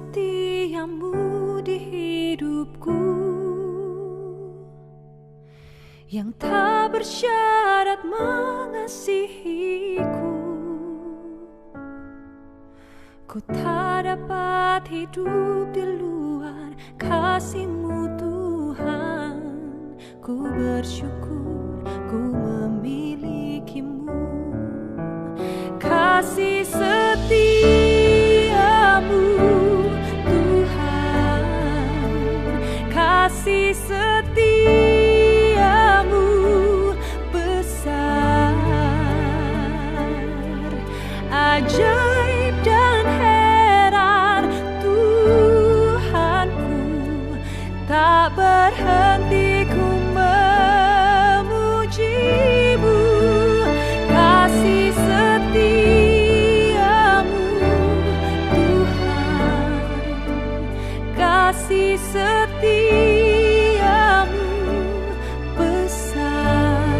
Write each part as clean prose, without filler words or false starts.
setiamu di hidupku, yang tak bersyarat mengasihiku. Ku tak dapat hidup di luar kasih-Mu Tuhan. Ku bersyukur ku memilikimu. Kasih setiamu Tuhan, kasih setiamu besar, ajaib dan heran Tuhanku. Tak berhenti ku memuji-Mu. Kasih setiamu Tuhan, kasih setiamu besar,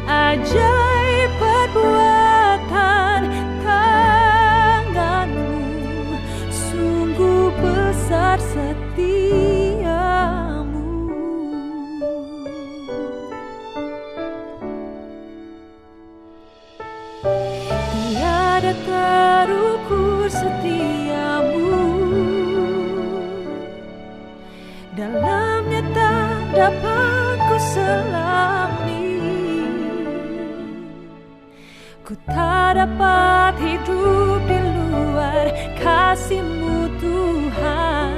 ajaib perbuatan tangan-Mu, sungguh besar setiamu. Tiada terukur setiamu, dalamnya tak dapat ku selami. Ku tak dapat hidup di luar kasih-Mu Tuhan.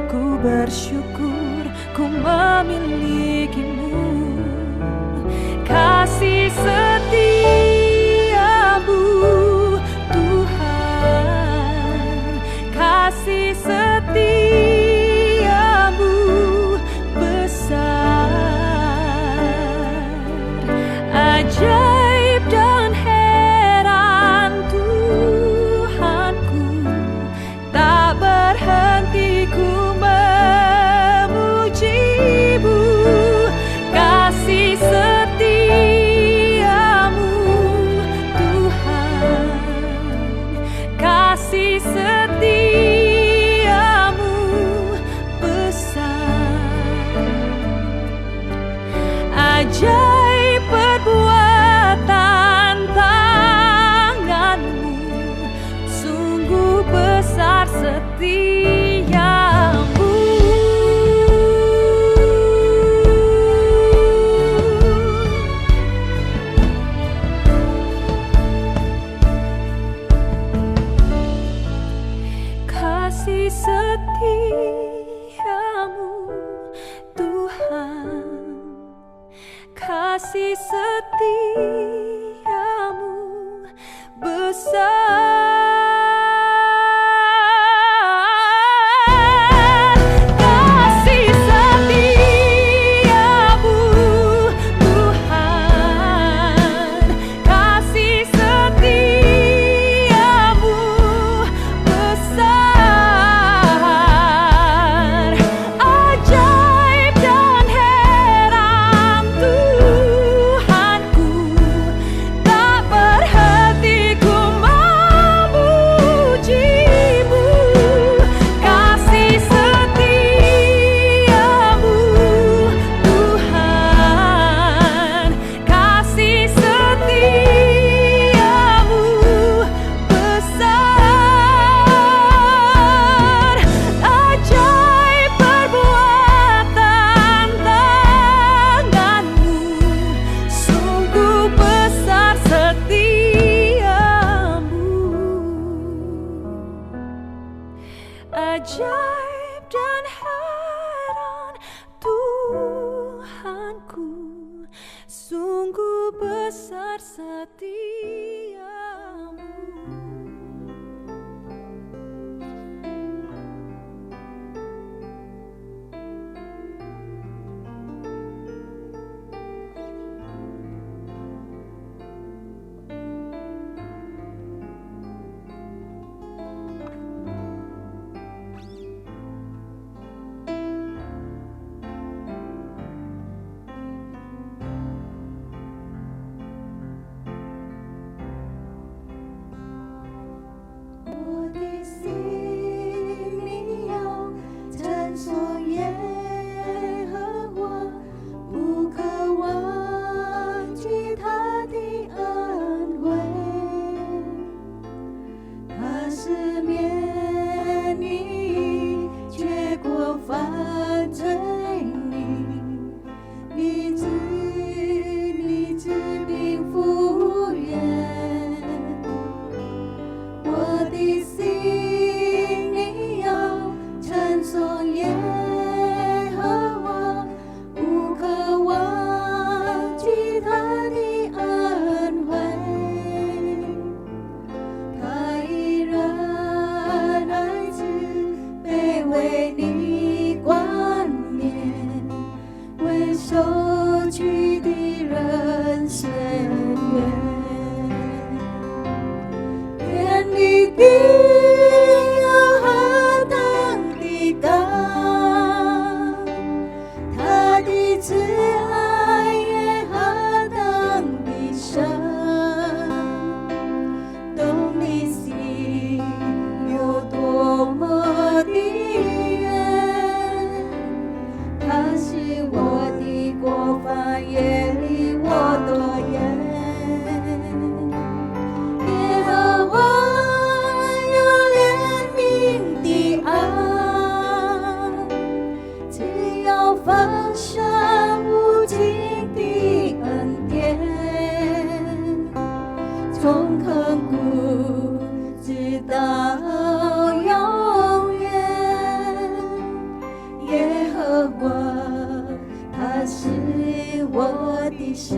Ku bersyukur ku memilikimu. Kasih setiamu Tuhan, kasih setiamu besar, ajaib dan heran Tuhanku. Tak berhenti ku memuji-Mu. Kasih setiamu Tuhan, kasih setiamu besar, ajaib perbuatan tangan-Mu, sungguh besar setiamu. Kasih setiamu Tuhan, kasih setiamu besar, kasih setiamu Tuhan, kasih setiamu besar, ajaib dan heran Tuhanku. Tak berhenti ku memuji-Mu. Kasih setiamu Tuhan, kasih setiamu besar, ajaib perbuatan tangan-Mu, sungguh besar setiamu, ajaib dan heran Tuhanku, sungguh besar setiamu. 免你，却过犯罪你，你治病复原，我的心你要称颂耶和华，不可忘记他的恩惠。他以仁爱慈悲为你冠冕，为受屈的人伸冤。愿你的有何等的高，他的慈爱也何等的深，懂你心有多么的远，他是我的过犯，也离我多远。耶和华有怜悯的爱，只有丰盛无尽的恩典，从亘古直到永远。耶和华他是我的神。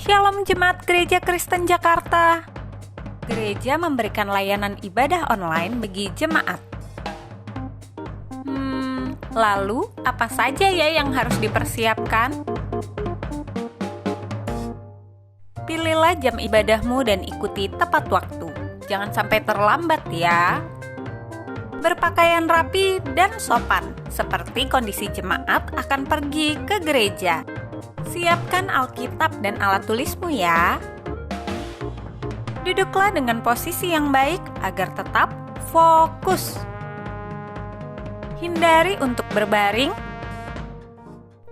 Shalom Jemaat Gereja Kristen Jakarta. Gereja memberikan layanan ibadah online bagi jemaat. Lalu apa saja ya yang harus dipersiapkan? Pilihlah jam ibadahmu dan ikuti tepat waktu. Jangan sampai terlambat ya. Berpakaian rapi dan sopan, seperti kondisi jemaat akan pergi ke gereja. Siapkan Alkitab dan alat tulismu ya. Duduklah dengan posisi yang baik agar tetap fokus. Hindari untuk berbaring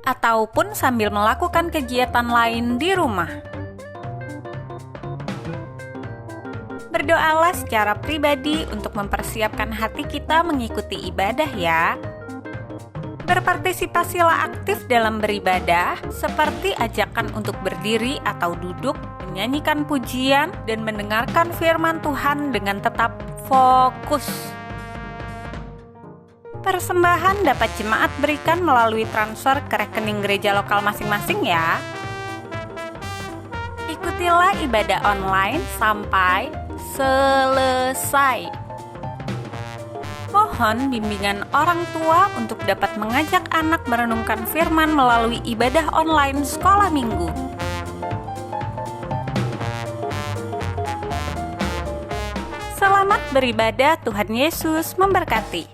ataupun sambil melakukan kegiatan lain di rumah. Berdoalah secara pribadi untuk mempersiapkan hati kita mengikuti ibadah ya. Berpartisipasilah aktif dalam beribadah, seperti ajakan untuk berdiri atau duduk, menyanyikan pujian, dan mendengarkan firman Tuhan dengan tetap fokus. Persembahan dapat jemaat berikan melalui transfer ke rekening gereja lokal masing-masing ya. Ikutilah ibadah online sampai selesai. Mohon bimbingan orang tua untuk dapat mengajak anak merenungkan firman melalui ibadah online sekolah minggu. Selamat beribadah, Tuhan Yesus memberkati.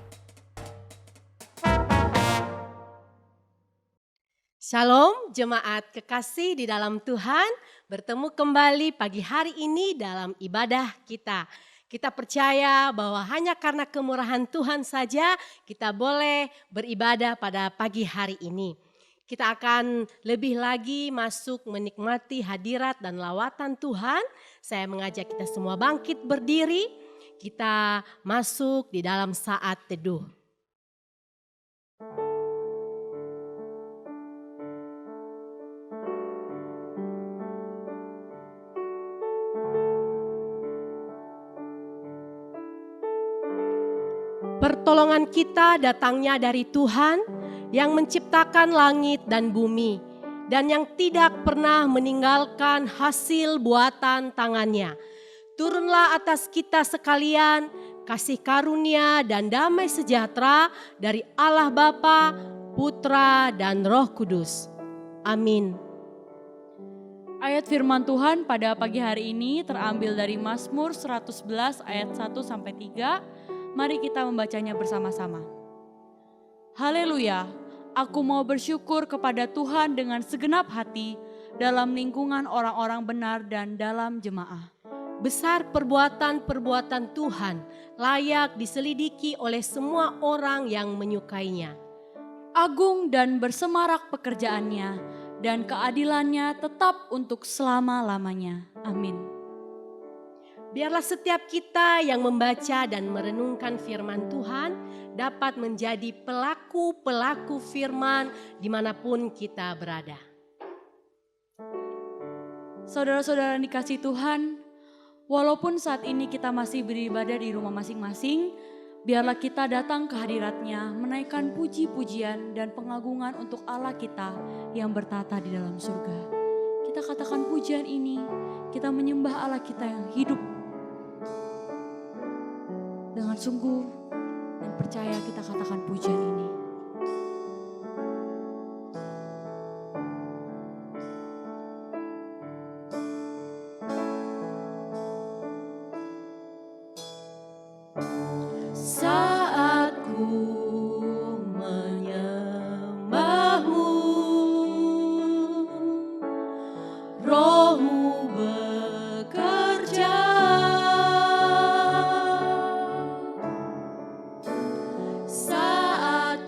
Shalom jemaat kekasih di dalam Tuhan, bertemu kembali pagi hari ini dalam ibadah kita. Kita percaya bahwa hanya karena kemurahan Tuhan saja kita boleh beribadah pada pagi hari ini. Kita akan lebih lagi masuk menikmati hadirat dan lawatan Tuhan. Saya mengajak kita semua bangkit berdiri, kita masuk di dalam saat teduh. Pertolongan kita datangnya dari Tuhan yang menciptakan langit dan bumi dan yang tidak pernah meninggalkan hasil buatan tangannya. Turunlah atas kita sekalian kasih karunia dan damai sejahtera dari Allah Bapa, Putra dan Roh Kudus. Amin. Ayat firman Tuhan pada pagi hari ini terambil dari Mazmur 111 ayat 1-3. Mari kita membacanya bersama-sama. Haleluya, aku mau bersyukur kepada Tuhan dengan segenap hati dalam lingkungan orang-orang benar dan dalam jemaah. Besar perbuatan-perbuatan Tuhan, layak diselidiki oleh semua orang yang menyukainya. Agung dan bersemarak pekerjaannya, dan keadilannya tetap untuk selama-lamanya. Amin. Biarlah setiap kita yang membaca dan merenungkan firman Tuhan dapat menjadi pelaku-pelaku firman dimanapun kita berada. Saudara-saudara yang dikasihi Tuhan, walaupun saat ini kita masih beribadah di rumah masing-masing, biarlah kita datang ke hadirat-Nya, menaikkan puji-pujian dan pengagungan untuk Allah kita yang bertata di dalam surga. Kita katakan pujian ini, kita menyembah Allah kita yang hidup. Dengan sungguh dan percaya kita katakan pujian ini. Saat ku menyembahmu, Roh-Mu bekerja. Saat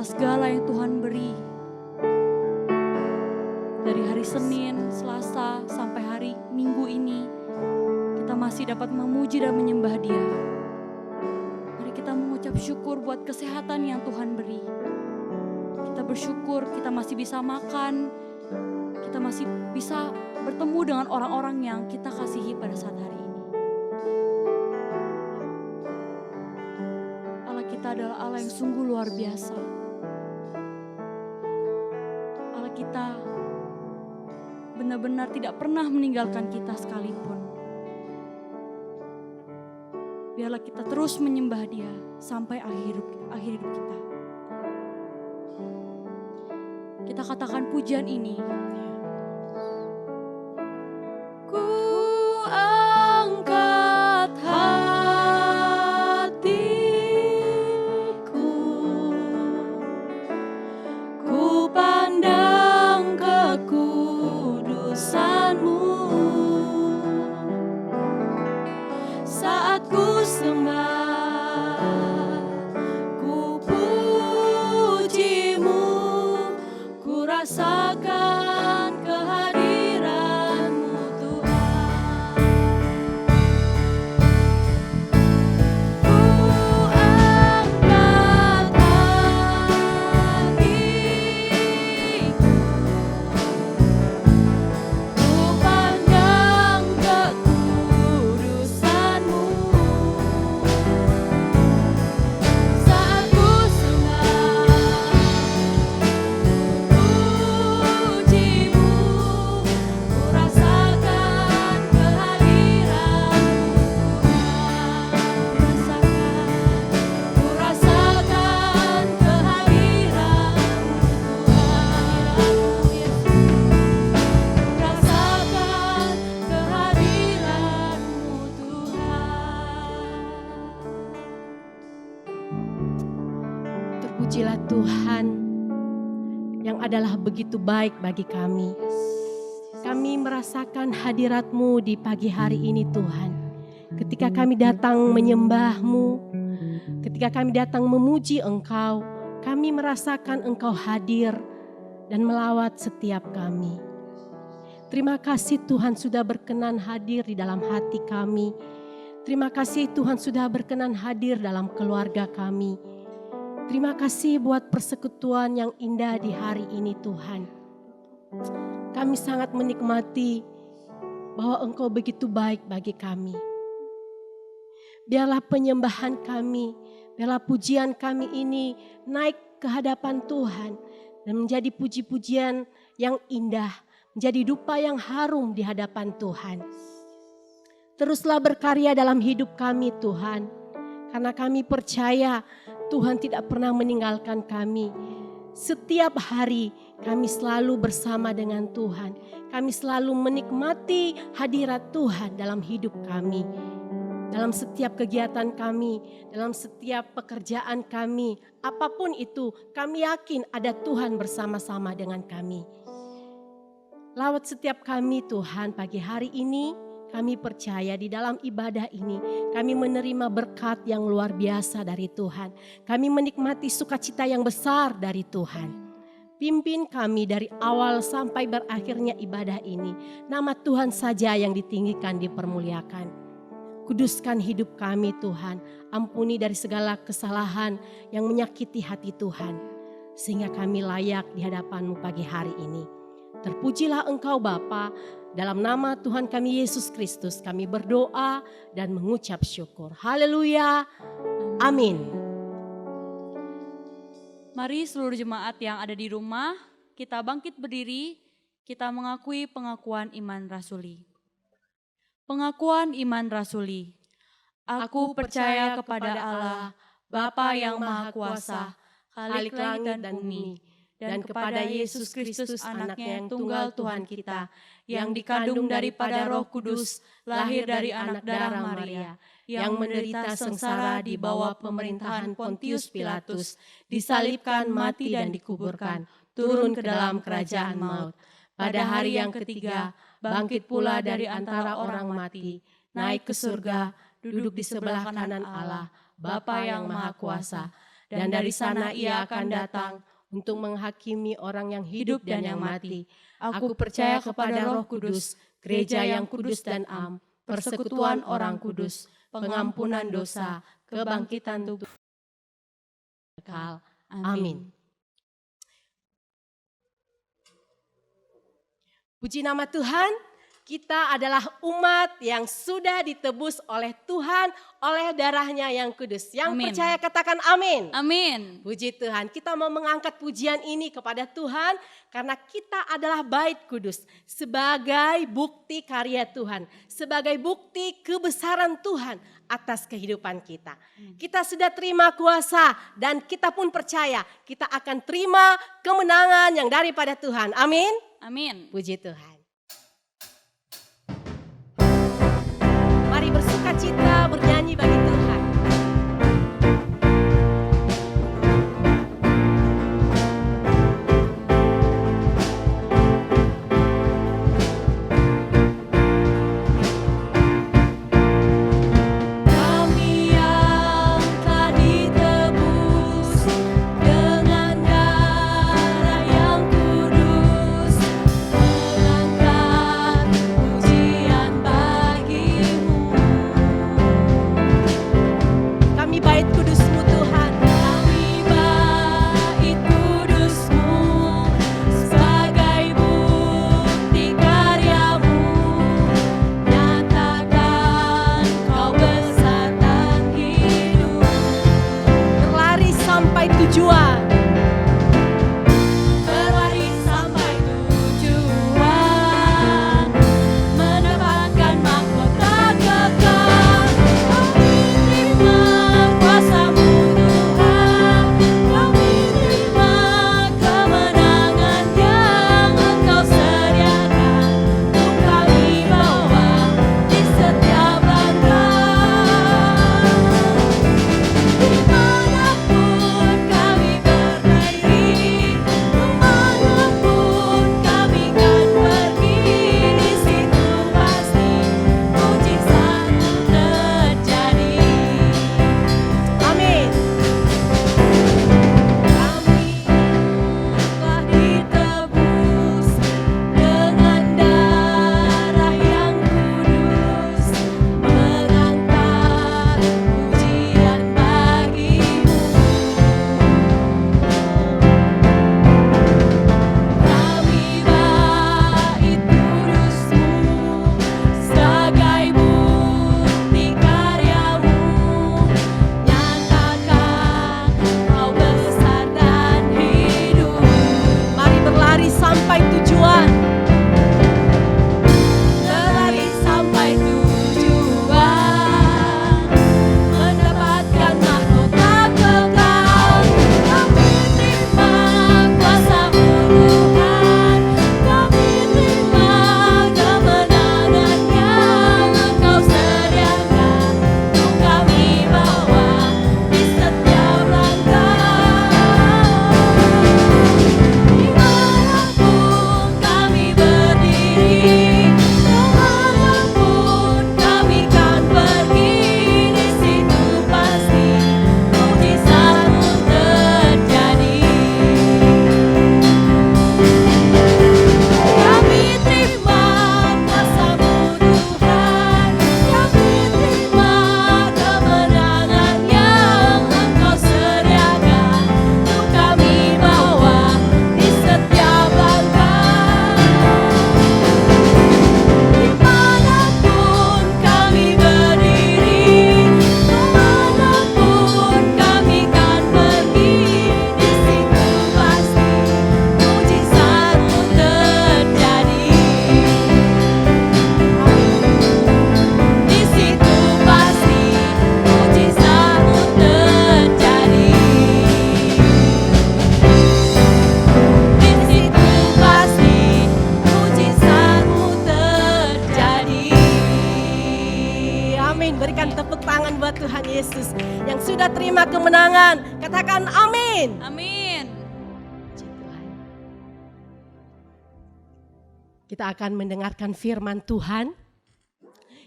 atas segala yang Tuhan beri. Dari hari Senin, Selasa, sampai hari Minggu ini, kita masih dapat memuji dan menyembah Dia. Mari kita mengucap syukur buat kesehatan yang Tuhan beri. Kita bersyukur kita masih bisa makan, kita masih bisa bertemu dengan orang-orang yang kita kasihi pada saat hari ini. Allah kita adalah Allah yang sungguh luar biasa. Allah kita benar-benar tidak pernah meninggalkan kita sekalipun. Biarlah kita terus menyembah Dia sampai akhir hidup kita. Kita katakan pujian ini. Ku angkat hatiku, ku pandang kekudusan-Mu. Saat ku sembah, ku puji-Mu, ku rasakan kehadiran-Mu Tuhan. Ku angkat hatiku, ku pandang kekudusan-Mu. Saat ku sembah, puji-Mu, ku rasakan kehadiran-Mu Tuhan. Ku rasakan kehadiran-Mu Tuhan. Ku rasakan kehadiran-Mu Tuhan. Terpujilah Tuhan yang adalah begitu baik bagi kami. Kami merasakan hadirat-Mu di pagi hari ini Tuhan. Ketika kami datang menyembah-Mu, ketika kami datang memuji Engkau, kami merasakan Engkau hadir dan melawat setiap kami. Terima kasih Tuhan sudah berkenan hadir di dalam hati kami. Terima kasih Tuhan sudah berkenan hadir dalam keluarga kami. Terima kasih buat persekutuan yang indah di hari ini Tuhan. Kami sangat menikmati bahwa Engkau begitu baik bagi kami. Biarlah penyembahan kami, biarlah pujian kami ini naik ke hadapan Tuhan dan menjadi puji-pujian yang indah, menjadi dupa yang harum di hadapan Tuhan. Teruslah berkarya dalam hidup kami Tuhan, karena kami percaya Tuhan tidak pernah meninggalkan kami. Setiap hari kami selalu bersama dengan Tuhan. Kami selalu menikmati hadirat Tuhan dalam hidup kami. Dalam setiap kegiatan kami, dalam setiap pekerjaan kami, apapun itu, kami yakin ada Tuhan bersama-sama dengan kami. Lawat setiap kami Tuhan pagi hari ini. Kami percaya di dalam ibadah ini kami menerima berkat yang luar biasa dari Tuhan. Kami menikmati sukacita yang besar dari Tuhan. Pimpin kami dari awal sampai berakhirnya ibadah ini. Nama Tuhan saja yang ditinggikan, dipermuliakan. Kuduskan hidup kami Tuhan. Ampuni dari segala kesalahan yang menyakiti hati Tuhan. Sehingga kami layak di hadapan-Mu pagi hari ini. Terpujilah Engkau Bapa. Dalam nama Tuhan kami Yesus Kristus kami berdoa dan mengucap syukur. Haleluya. Amin. Mari seluruh jemaat yang ada di rumah, kita bangkit berdiri, kita mengakui pengakuan iman rasuli. Pengakuan iman rasuli. Aku percaya kepada Allah, Bapa yang Maha Kuasa, Khalik langit dan bumi, dan kepada Yesus Kristus anaknya yang tunggal Tuhan kita, yang dikandung daripada Roh Kudus, lahir dari anak darah Maria, yang menderita sengsara di bawah pemerintahan Pontius Pilatus, disalibkan, mati dan dikuburkan, turun ke dalam kerajaan maut. Pada hari yang ketiga, bangkit pula dari antara orang mati, naik ke surga, duduk di sebelah kanan Allah, Bapa yang Maha Kuasa. dan dari sana ia akan datang untuk menghakimi orang yang hidup dan yang mati. Aku percaya kepada Roh Kudus, gereja yang kudus dan am, persekutuan orang kudus, pengampunan dosa, kebangkitan tubuh kekal. Amin. Puji nama Tuhan. Kita adalah umat yang sudah ditebus oleh Tuhan, oleh darahnya yang kudus. Yang Amin. percaya katakan amin. Amin. Puji Tuhan, kita mau mengangkat pujian ini kepada Tuhan karena kita adalah bait kudus sebagai bukti karya Tuhan, sebagai bukti kebesaran Tuhan atas kehidupan kita. Kita sudah terima kuasa dan kita pun percaya kita akan terima kemenangan yang daripada Tuhan. Amin. Amin. Puji Tuhan. Mari bersuka cita bernyanyi bagi Tuhan. Kami yang telah ditebus dengan darah yang kudus, mengangkat pujian bagimu. Kami bait kudus-Mu Tuhan. Kami bait kudus-Mu sebagai bukti karya-Mu. Nyatakan Kau besar dan hidup. Berlari sampai tujuan. Berlari sampai tujuan, mendapatkan mahkota kekal. Kami terima kuasa-Mu Tuhan, kami terima kemenangan yang Engkau sediakan untuk kami bawa di setiap langkah. Dimanapun kami berdiri, kemanapun kami kan pergi, di situ pasti mujizat terjadi. Amin. Kami telah ditebus dengan darah yang kudus, mengangkat pujian bagimu. Kami bait kudus-Mu sebagai bukti karya-Mu. Nyatakan Kau besar dan hidup. Mari berlari sampai tujuan. Berlari sampai tujuan, mendapatkan mahkota kekal. Kami terima kuasa-Mu Tuhan, kami terima kemenangan yang Engkau sediakan untuk kami bawa di setiap langkah. Dimanapun kami berdiri, kemanapun kami kan pergi, di situ pasti mujizat-Mu terjadi. Kami terima kuasa-Mu Tuhan, kami terima kemenangan yang Engkau sediakan untuk kami bawa di setiap langkah. Dimanapun kami berdiri, kemanapun kami kan pergi, di situ pasti mujizat-Mu terjadi. Di situ pasti mujizat-Mu terjadi. Di situ pasti mujizat-Mu terjadi. Amin. Berikan tepuk tangan buat Tuhan Yesus yang sudah terima kemenangan. Katakan amin. Amin. Puji Tuhan. Kita akan mendengarkan firman Tuhan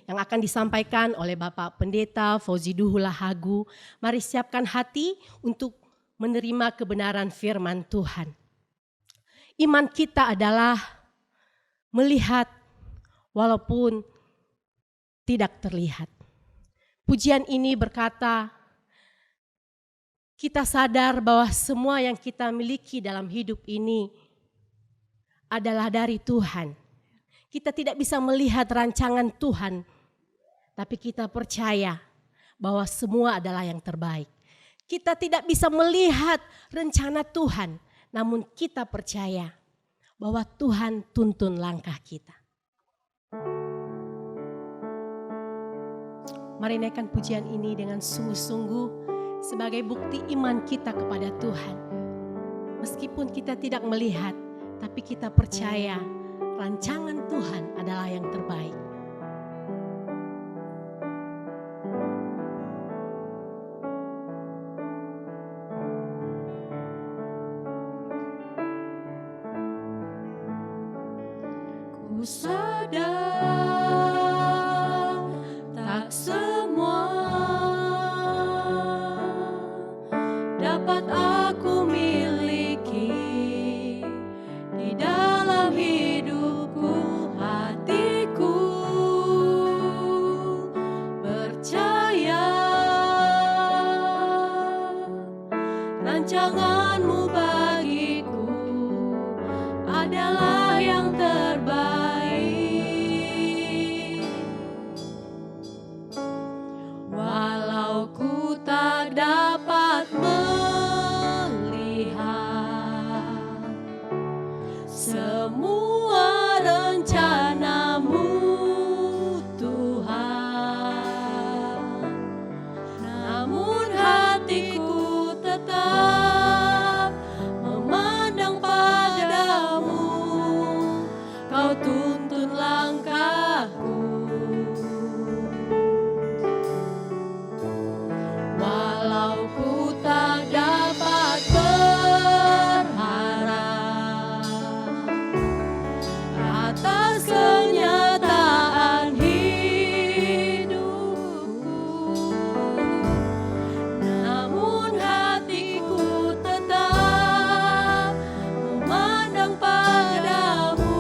yang akan disampaikan oleh Bapak Pendeta Fauzi Duhula Hagu. Mari siapkan hati untuk menerima kebenaran firman Tuhan. Iman kita adalah melihat walaupun tidak terlihat. Pujian ini berkata, kita sadar bahwa semua yang kita miliki dalam hidup ini adalah dari Tuhan. Kita tidak bisa melihat rancangan Tuhan, tapi kita percaya bahwa semua adalah yang terbaik. Kita tidak bisa melihat rencana Tuhan, namun kita percaya bahwa Tuhan tuntun langkah kita. Mari naikkan pujian ini dengan sungguh-sungguh sebagai bukti iman kita kepada Tuhan. Meskipun kita tidak melihat, tapi kita percaya rancangan Tuhan adalah yang terbaik. Ku sadar tak semua dapat aku miliki di dalam hidupku. Hatiku percaya rancanganmu bagiku adalah yang terbaik. Walau ku tak dapat melihat semua rencanamu, Tuhan, namun hatiku tetap memandang padamu. Kau tuntun langkahku. Walau ku tak dapat berharap atas kenyataan hidupku, namun hatiku tetap memandang padamu.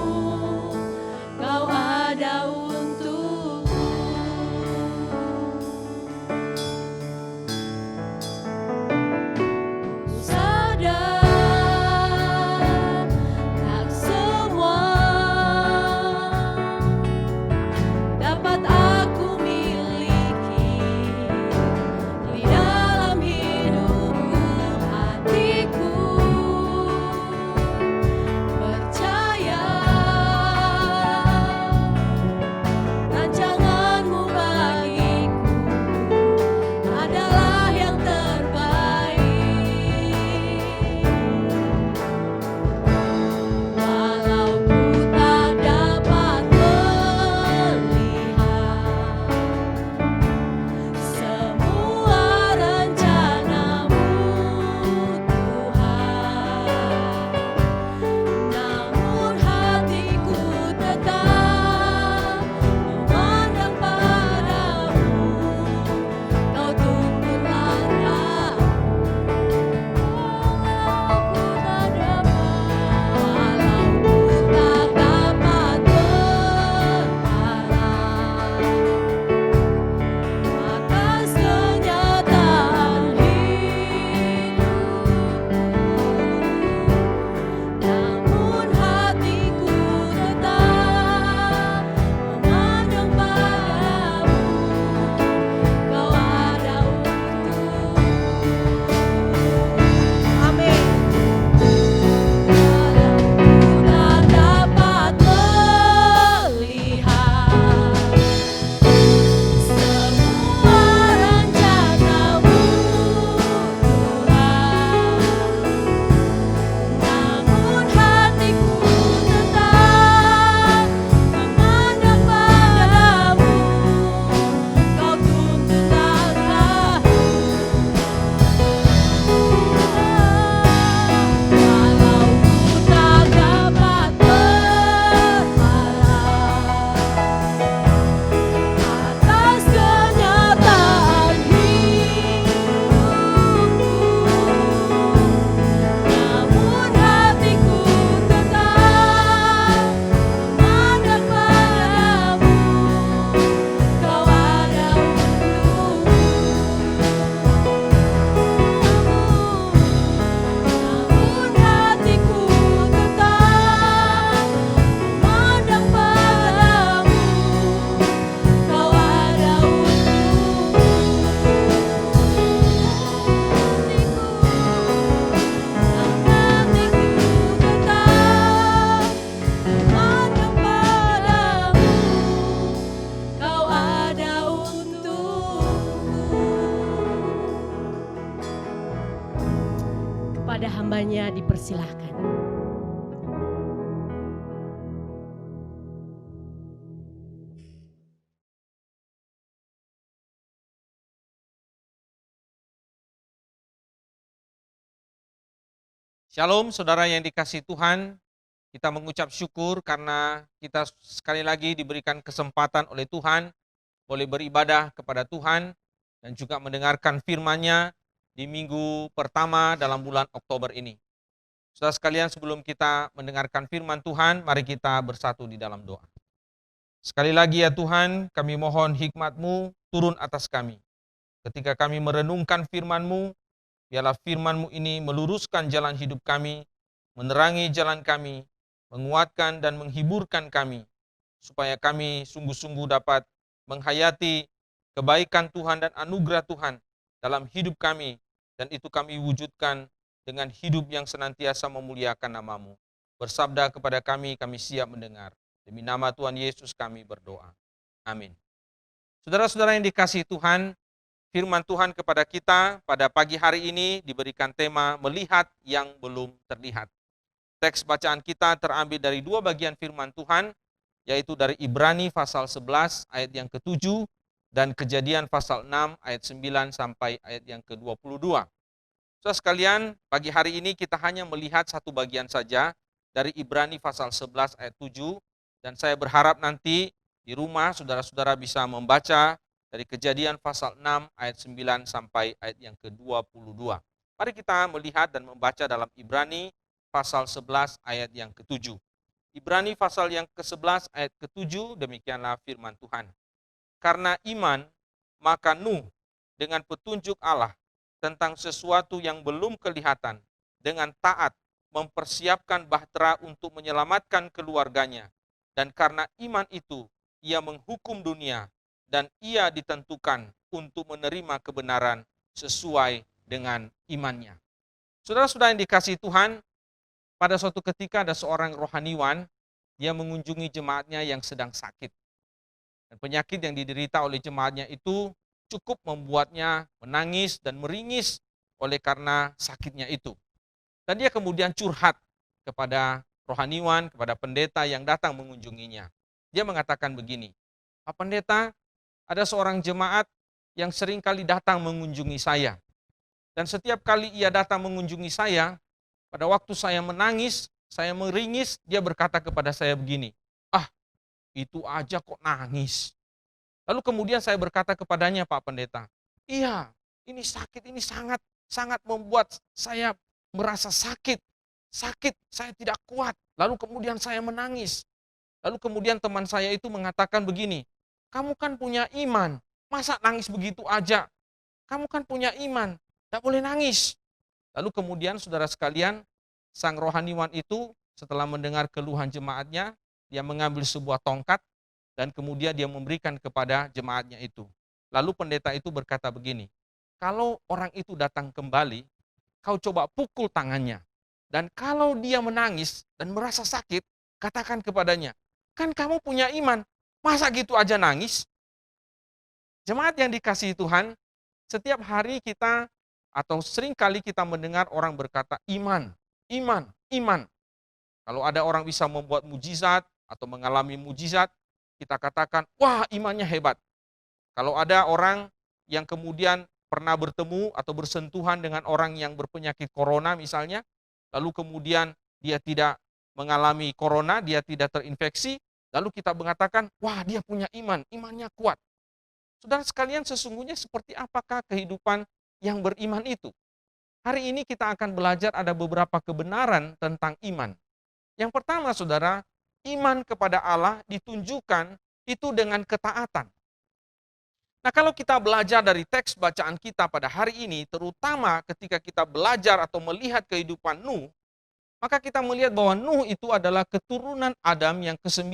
Semuanya dipersilahkan. Shalom saudara yang dikasihi Tuhan, kita mengucap syukur karena kita sekali lagi diberikan kesempatan oleh Tuhan, boleh beribadah kepada Tuhan dan juga mendengarkan firman-Nya di minggu pertama dalam bulan Oktober ini. Saudara sekalian, sebelum kita mendengarkan firman Tuhan, mari kita bersatu di dalam doa. Sekali lagi ya Tuhan, kami mohon hikmat-Mu turun atas kami. Ketika kami merenungkan firman-Mu, biarlah firman-Mu ini meluruskan jalan hidup kami, menerangi jalan kami, menguatkan dan menghiburkan kami, supaya kami sungguh-sungguh dapat menghayati kebaikan Tuhan dan anugerah Tuhan dalam hidup kami, dan itu kami wujudkan dengan hidup yang senantiasa memuliakan nama-Mu. Bersabda kepada kami siap mendengar. Demi nama Tuhan Yesus kami berdoa. Amin. Saudara-saudara yang dikasihi Tuhan, firman Tuhan kepada kita pada pagi hari ini diberikan tema melihat yang belum terlihat. Teks bacaan kita terambil dari dua bagian firman Tuhan, yaitu dari Ibrani pasal 11 ayat yang ke-7 dan Kejadian pasal 6 ayat 9 sampai ayat yang ke-22. Saudara sekalian, pagi hari ini kita hanya melihat satu bagian saja dari Ibrani pasal 11 ayat 7, dan saya berharap nanti di rumah saudara-saudara bisa membaca dari Kejadian pasal 6 ayat 9 sampai ayat yang ke-22. Mari kita melihat dan membaca dalam Ibrani pasal 11 ayat yang ke-7. Ibrani pasal yang ke-11 ayat ke-7, demikianlah firman Tuhan. Karena iman, maka Nuh dengan petunjuk Allah tentang sesuatu yang belum kelihatan, dengan taat mempersiapkan bahtera untuk menyelamatkan keluarganya. Dan karena iman itu, ia menghukum dunia, dan ia ditentukan untuk menerima kebenaran sesuai dengan imannya. Saudara-saudara yang dikasihi Tuhan, pada suatu ketika ada seorang rohaniwan, dia mengunjungi jemaatnya yang sedang sakit. Dan penyakit yang diderita oleh jemaatnya itu cukup membuatnya menangis dan meringis oleh karena sakitnya itu. Dan dia kemudian curhat kepada rohaniwan, kepada pendeta yang datang mengunjunginya. Dia mengatakan begini, Pak Pendeta, ada seorang jemaat yang sering kali datang mengunjungi saya. Dan setiap kali ia datang mengunjungi saya, pada waktu saya menangis, saya meringis, dia berkata kepada saya begini, ah itu aja kok nangis. Lalu kemudian saya berkata kepadanya, Pak Pendeta, iya ini sakit, ini sangat membuat saya merasa sakit, saya tidak kuat. Lalu kemudian saya menangis. Lalu kemudian teman saya itu mengatakan begini, kamu kan punya iman, masa nangis begitu aja? Kamu kan punya iman, tidak boleh nangis. Lalu kemudian saudara sekalian, sang rohaniwan itu setelah mendengar keluhan jemaatnya, dia mengambil sebuah tongkat dan kemudian dia memberikan kepada jemaatnya itu. Lalu pendeta itu berkata begini, kalau orang itu datang kembali, kau coba pukul tangannya. Dan kalau dia menangis dan merasa sakit, katakan kepadanya, kan kamu punya iman, masa gitu aja nangis? Jemaat yang dikasihi Tuhan, setiap hari kita atau sering kali kita mendengar orang berkata iman. Kalau ada orang bisa membuat mujizat atau mengalami mujizat, kita katakan, wah imannya hebat. Kalau ada orang yang kemudian pernah bertemu atau bersentuhan dengan orang yang berpenyakit corona misalnya, lalu kemudian dia tidak mengalami corona, dia tidak terinfeksi, lalu kita mengatakan, wah dia punya iman, imannya kuat. Saudara sekalian, sesungguhnya seperti apakah kehidupan yang beriman itu? Hari ini kita akan belajar ada beberapa kebenaran tentang iman. Yang pertama saudara, iman kepada Allah ditunjukkan itu dengan ketaatan. Nah kalau kita belajar dari teks bacaan kita pada hari ini, terutama ketika kita belajar atau melihat kehidupan Nuh, maka kita melihat bahwa Nuh itu adalah keturunan Adam yang ke-9.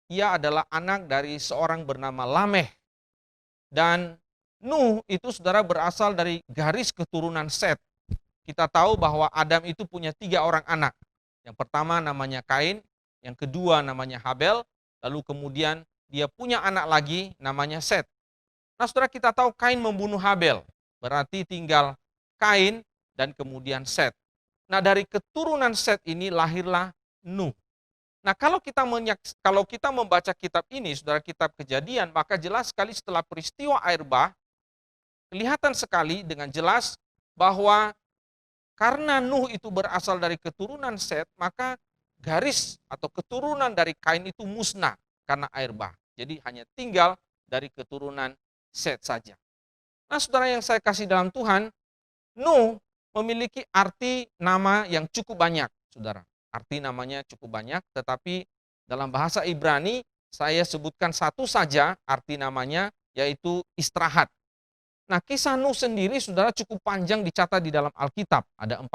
Ia adalah anak dari seorang bernama Lameh. Dan Nuh itu saudara berasal dari garis keturunan Set. Kita tahu bahwa Adam itu punya 3 orang anak. Yang pertama namanya Kain, yang kedua namanya Habel, lalu kemudian dia punya anak lagi namanya Set. Nah saudara, kita tahu Kain membunuh Habel, berarti tinggal Kain dan kemudian Set. Nah, dari keturunan Set ini lahirlah Nuh. Nah, kalau kita membaca kitab ini, saudara, kitab Kejadian, maka jelas sekali setelah peristiwa air bah, kelihatan sekali dengan jelas bahwa karena Nuh itu berasal dari keturunan Set, maka garis atau keturunan dari Kain itu musnah karena air bah. Jadi hanya tinggal dari keturunan Set saja. Nah, saudara yang saya kasih dalam Tuhan, Nuh memiliki arti nama yang cukup banyak, saudara. Arti namanya cukup banyak, tetapi dalam bahasa Ibrani saya sebutkan satu saja arti namanya, yaitu istirahat. Nah, kisah Nuh sendiri, saudara, cukup panjang dicatat di dalam Alkitab. Ada 4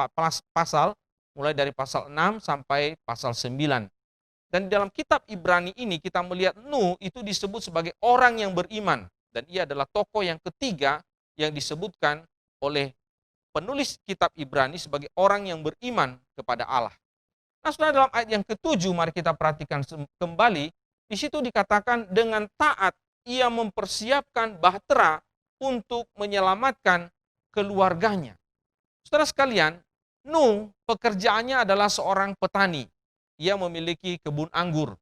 pasal, mulai dari pasal 6 sampai pasal 9. Dan di dalam kitab Ibrani ini kita melihat Nuh itu disebut sebagai orang yang beriman. Dan ia adalah tokoh yang ketiga yang disebutkan oleh penulis kitab Ibrani sebagai orang yang beriman kepada Allah. Nah, saudara, dalam ayat yang ke-7 mari kita perhatikan kembali. Di situ dikatakan dengan taat ia mempersiapkan bahtera untuk menyelamatkan keluarganya. Saudara sekalian, Nuh pekerjaannya adalah seorang petani. Ia memiliki kebun anggur.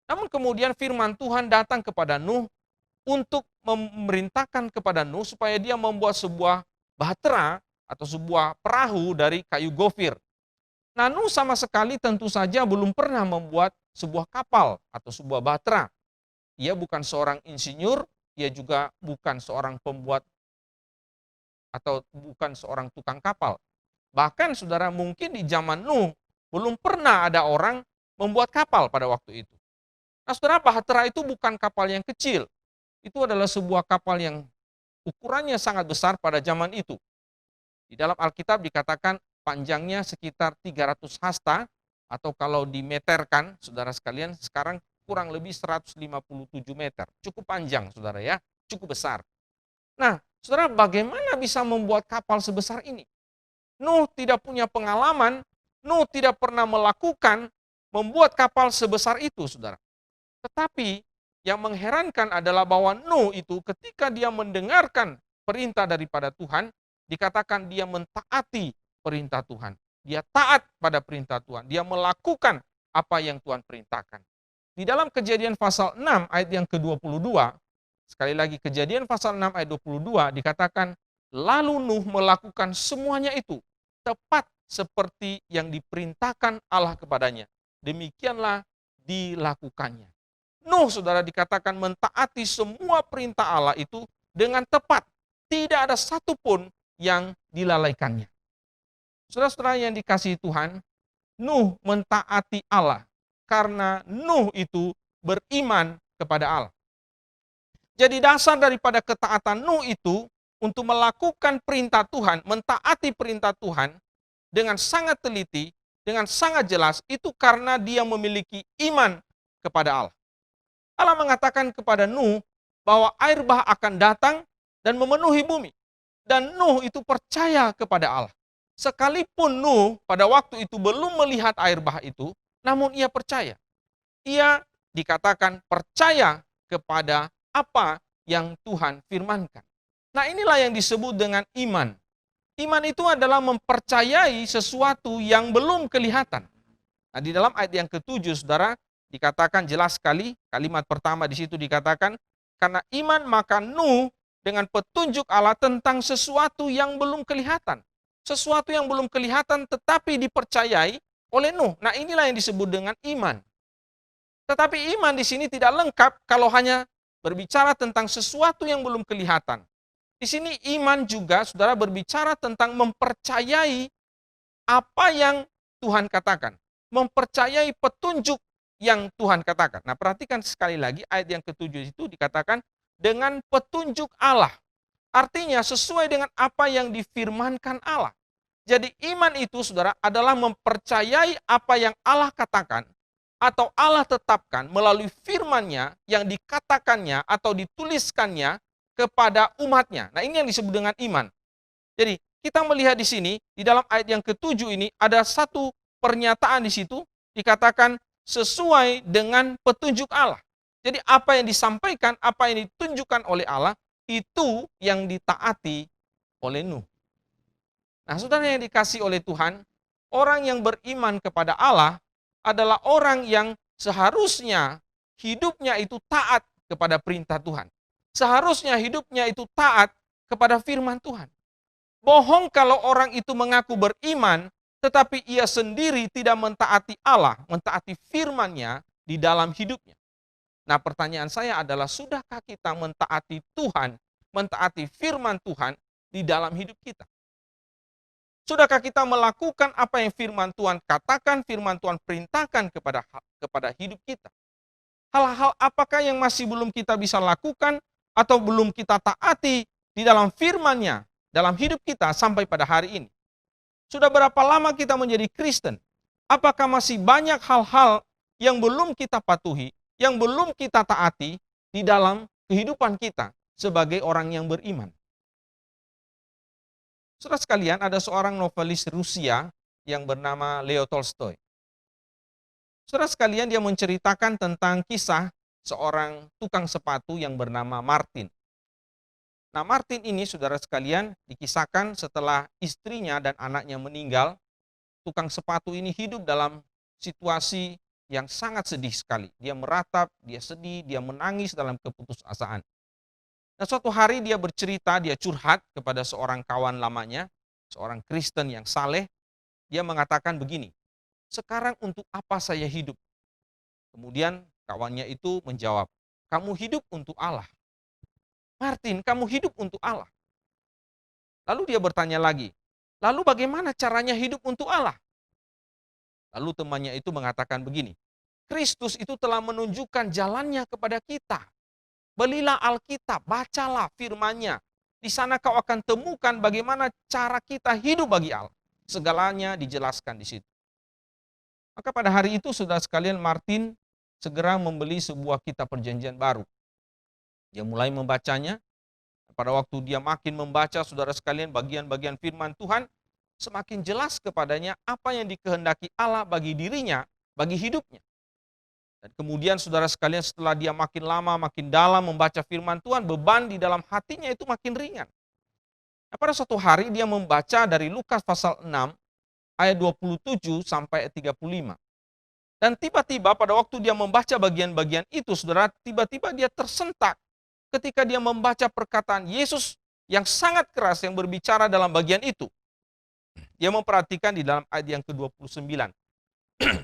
Namun kemudian firman Tuhan datang kepada Nuh untuk memerintahkan kepada Nuh supaya dia membuat sebuah bahtera atau sebuah perahu dari kayu gofir. Nah, Nuh sama sekali tentu saja belum pernah membuat sebuah kapal atau sebuah bahtera. Ia bukan seorang insinyur, ia juga bukan seorang pembuat atau bukan seorang tukang kapal. Bahkan, saudara, mungkin di zaman Nuh belum pernah ada orang membuat kapal pada waktu itu. Nah, saudara, bahtera itu bukan kapal yang kecil. Itu adalah sebuah kapal yang ukurannya sangat besar pada zaman itu. Di dalam Alkitab dikatakan panjangnya sekitar 300 hasta, atau kalau dimeterkan, saudara sekalian, sekarang kurang lebih 157 meter. Cukup panjang, saudara ya, cukup besar. Nah, saudara, bagaimana bisa membuat kapal sebesar ini? Nuh tidak punya pengalaman, Nuh tidak pernah melakukan membuat kapal sebesar itu, saudara. Tetapi yang mengherankan adalah bahwa Nuh itu ketika dia mendengarkan perintah daripada Tuhan, dikatakan dia mentaati perintah Tuhan. Dia taat pada perintah Tuhan. Dia melakukan apa yang Tuhan perintahkan. Di dalam Kejadian pasal 6 ayat yang ke-22, sekali lagi Kejadian pasal 6 ayat 22 dikatakan, lalu Nuh melakukan semuanya itu tepat seperti yang diperintahkan Allah kepadanya. Demikianlah dilakukannya. Nuh, saudara, dikatakan mentaati semua perintah Allah itu dengan tepat. Tidak ada satupun yang dilalaikannya. Saudara-saudara yang dikasihi Tuhan, Nuh mentaati Allah karena Nuh itu beriman kepada Allah. Jadi dasar daripada ketaatan Nuh itu untuk melakukan perintah Tuhan, mentaati perintah Tuhan dengan sangat teliti, dengan sangat jelas, itu karena dia memiliki iman kepada Allah. Allah mengatakan kepada Nuh bahwa air bah akan datang dan memenuhi bumi. Dan Nuh itu percaya kepada Allah. Sekalipun Nuh pada waktu itu belum melihat air bah itu, namun ia percaya. Ia dikatakan percaya kepada apa yang Tuhan firmankan. Nah, inilah yang disebut dengan iman. Iman itu adalah mempercayai sesuatu yang belum kelihatan. Nah, di dalam ayat yang ke-7, saudara, dikatakan jelas sekali, kalimat pertama di situ dikatakan, karena iman maka Nuh dengan petunjuk Allah tentang sesuatu yang belum kelihatan. Sesuatu yang belum kelihatan tetapi dipercayai oleh Nuh. Nah, inilah yang disebut dengan iman. Tetapi iman di sini tidak lengkap kalau hanya berbicara tentang sesuatu yang belum kelihatan. Di sini iman juga, saudara, berbicara tentang mempercayai apa yang Tuhan katakan. Mempercayai petunjuk yang Tuhan katakan. Nah, perhatikan sekali lagi ayat yang ke-7 itu dikatakan dengan petunjuk Allah. Artinya sesuai dengan apa yang difirmankan Allah. Jadi iman itu, saudara, adalah mempercayai apa yang Allah katakan atau Allah tetapkan melalui firman-Nya yang dikatakannya atau dituliskannya kepada umatnya. Nah, ini yang disebut dengan iman. Jadi kita melihat di sini, di dalam ayat yang ke-7 ini ada satu pernyataan di situ dikatakan sesuai dengan petunjuk Allah. Jadi apa yang disampaikan, apa yang ditunjukkan oleh Allah, itu yang ditaati oleh Nuh. Nah, saudara yang dikasih oleh Tuhan, Orang yang beriman kepada Allah adalah orang yang seharusnya hidupnya itu taat kepada perintah Tuhan. Seharusnya hidupnya itu taat kepada firman Tuhan. Bohong kalau orang itu mengaku beriman, tetapi ia sendiri tidak mentaati Allah, mentaati firman-Nya di dalam hidupnya. Nah, pertanyaan saya adalah, sudahkah kita mentaati Tuhan, mentaati firman Tuhan di dalam hidup kita? Sudahkah kita melakukan apa yang firman Tuhan katakan, firman Tuhan perintahkan kepada hidup kita? Hal-hal apakah yang masih belum kita bisa lakukan atau belum kita taati di dalam firman-Nya dalam hidup kita sampai pada hari ini? Sudah berapa lama kita menjadi Kristen? Apakah masih banyak hal-hal yang belum kita patuhi, yang belum kita taati di dalam kehidupan kita sebagai orang yang beriman? Saudara sekalian, ada seorang novelis Rusia yang bernama Leo Tolstoy. Saudara sekalian, dia menceritakan tentang kisah seorang tukang sepatu yang bernama Martin. Nah, Martin ini, saudara sekalian, dikisahkan setelah istrinya dan anaknya meninggal. Tukang sepatu ini hidup dalam situasi yang sangat sedih sekali. Dia meratap, dia sedih, dia menangis dalam keputusasaan. Nah, suatu hari dia bercerita, dia curhat kepada seorang kawan lamanya, seorang Kristen yang saleh. Dia mengatakan begini, "Sekarang untuk apa saya hidup?" Kemudian kawannya itu menjawab, "Kamu hidup untuk Allah." "Martin, kamu hidup untuk Allah." Lalu dia bertanya lagi, "Lalu bagaimana caranya hidup untuk Allah?" Lalu temannya itu mengatakan begini, "Kristus itu telah menunjukkan jalannya kepada kita. Belilah Alkitab, bacalah firman-Nya. Di sana kau akan temukan bagaimana cara kita hidup bagi Allah." Segalanya dijelaskan di situ. Maka pada hari itu, saudara sekalian, Martin segera membeli sebuah kitab perjanjian baru. Dia mulai membacanya. Pada waktu dia makin membaca, saudara sekalian, bagian-bagian firman Tuhan, semakin jelas kepadanya apa yang dikehendaki Allah bagi dirinya, bagi hidupnya. Dan kemudian, saudara sekalian, setelah dia makin lama, makin dalam membaca firman Tuhan, beban di dalam hatinya itu makin ringan. Nah, pada suatu hari dia membaca dari Lukas pasal 6, ayat 27 sampai 35. Dan tiba-tiba pada waktu dia membaca bagian-bagian itu, saudara, tiba-tiba dia tersentak ketika dia membaca perkataan Yesus yang sangat keras yang berbicara dalam bagian itu. Dia memperhatikan di dalam ayat yang ke-29.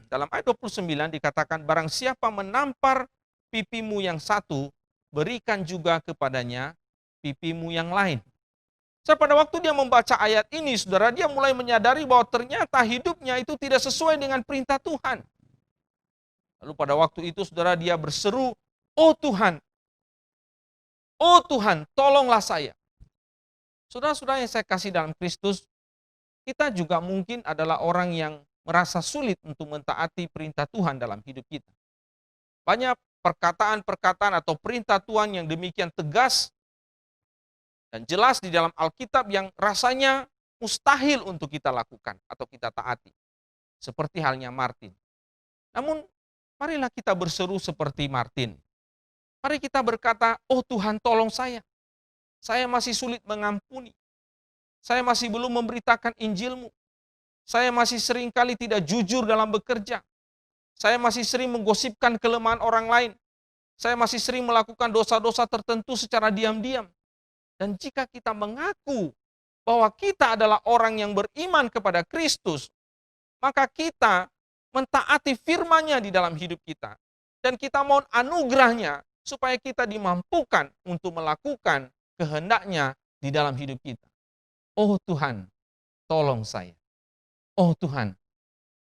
Dalam ayat 29 dikatakan, "Barang siapa menampar pipimu yang satu, berikan juga kepadanya pipimu yang lain." So, pada waktu dia membaca ayat ini, saudara, dia mulai menyadari bahwa ternyata hidupnya itu tidak sesuai dengan perintah Tuhan. Lalu pada waktu itu, saudara, dia berseru, "Oh Tuhan, oh Tuhan, tolonglah saya." Saudara-saudara yang saya kasih dalam Kristus, kita juga mungkin adalah orang yang merasa sulit untuk mentaati perintah Tuhan dalam hidup kita. Banyak perkataan-perkataan atau perintah Tuhan yang demikian tegas dan jelas di dalam Alkitab yang rasanya mustahil untuk kita lakukan atau kita taati. Seperti halnya Martin. Namun, marilah kita berseru seperti Martin. Mari kita berkata, "Oh Tuhan, tolong saya. Saya masih sulit mengampuni. Saya masih belum memberitakan Injil-Mu. Saya masih seringkali tidak jujur dalam bekerja. Saya masih sering menggosipkan kelemahan orang lain. Saya masih sering melakukan dosa-dosa tertentu secara diam-diam." Dan jika kita mengaku bahwa kita adalah orang yang beriman kepada Kristus, maka kita mentaati firman-Nya di dalam hidup kita. Dan kita mohon anugerah-Nya supaya kita dimampukan untuk melakukan kehendak-Nya di dalam hidup kita. Oh Tuhan, tolong saya. Oh Tuhan,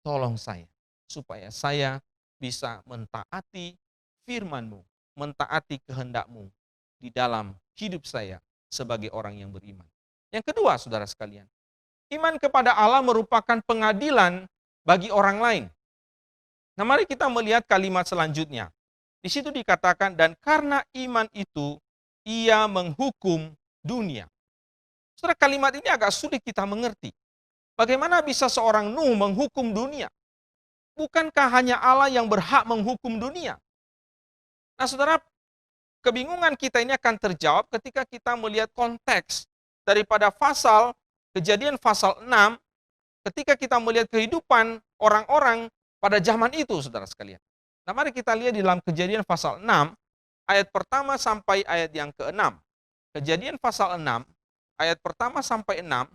tolong saya. Supaya saya bisa mentaati firman-Mu, mentaati kehendak-Mu di dalam hidup saya sebagai orang yang beriman. Yang kedua, saudara sekalian, iman kepada Allah merupakan pengadilan bagi orang lain. Nah, mari kita melihat kalimat selanjutnya. Di situ dikatakan, "Dan karena iman itu, ia menghukum dunia." Saudara, kalimat ini agak sulit kita mengerti. Bagaimana bisa seorang Nuh menghukum dunia? Bukankah hanya Allah yang berhak menghukum dunia? Nah, saudara, kebingungan kita ini akan terjawab ketika kita melihat konteks daripada Kejadian pasal 6 ketika kita melihat kehidupan orang-orang pada zaman itu, saudara sekalian. Nah, mari kita lihat di dalam Kejadian pasal 6, ayat pertama sampai ayat yang ke-6. Kejadian pasal 6, ayat pertama sampai 6,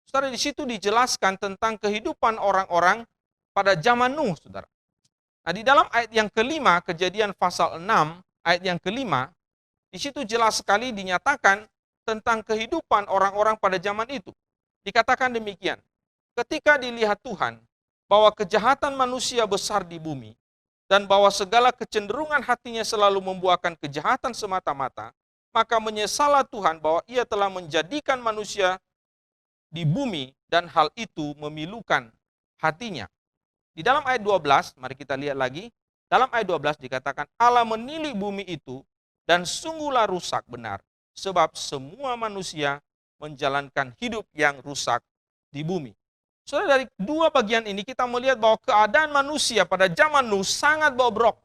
saudara, di situ dijelaskan tentang kehidupan orang-orang pada zaman Nuh, saudara. Nah, di dalam ayat yang kelima, Kejadian pasal 6, ayat yang kelima, di situ jelas sekali dinyatakan tentang kehidupan orang-orang pada zaman itu. Dikatakan demikian, ketika dilihat Tuhan bahwa kejahatan manusia besar di bumi, dan bahwa segala kecenderungan hatinya selalu membuahkan kejahatan semata-mata, maka menyesallah Tuhan bahwa ia telah menjadikan manusia di bumi dan hal itu memilukan hatinya. Di dalam ayat 12, mari kita lihat lagi. Dalam ayat 12 dikatakan, Allah menilik bumi itu dan sungguhlah rusak benar, sebab semua manusia menjalankan hidup yang rusak di bumi. Saudara, dari dua bagian ini kita melihat bahwa keadaan manusia pada zaman Nuh sangat bobrok.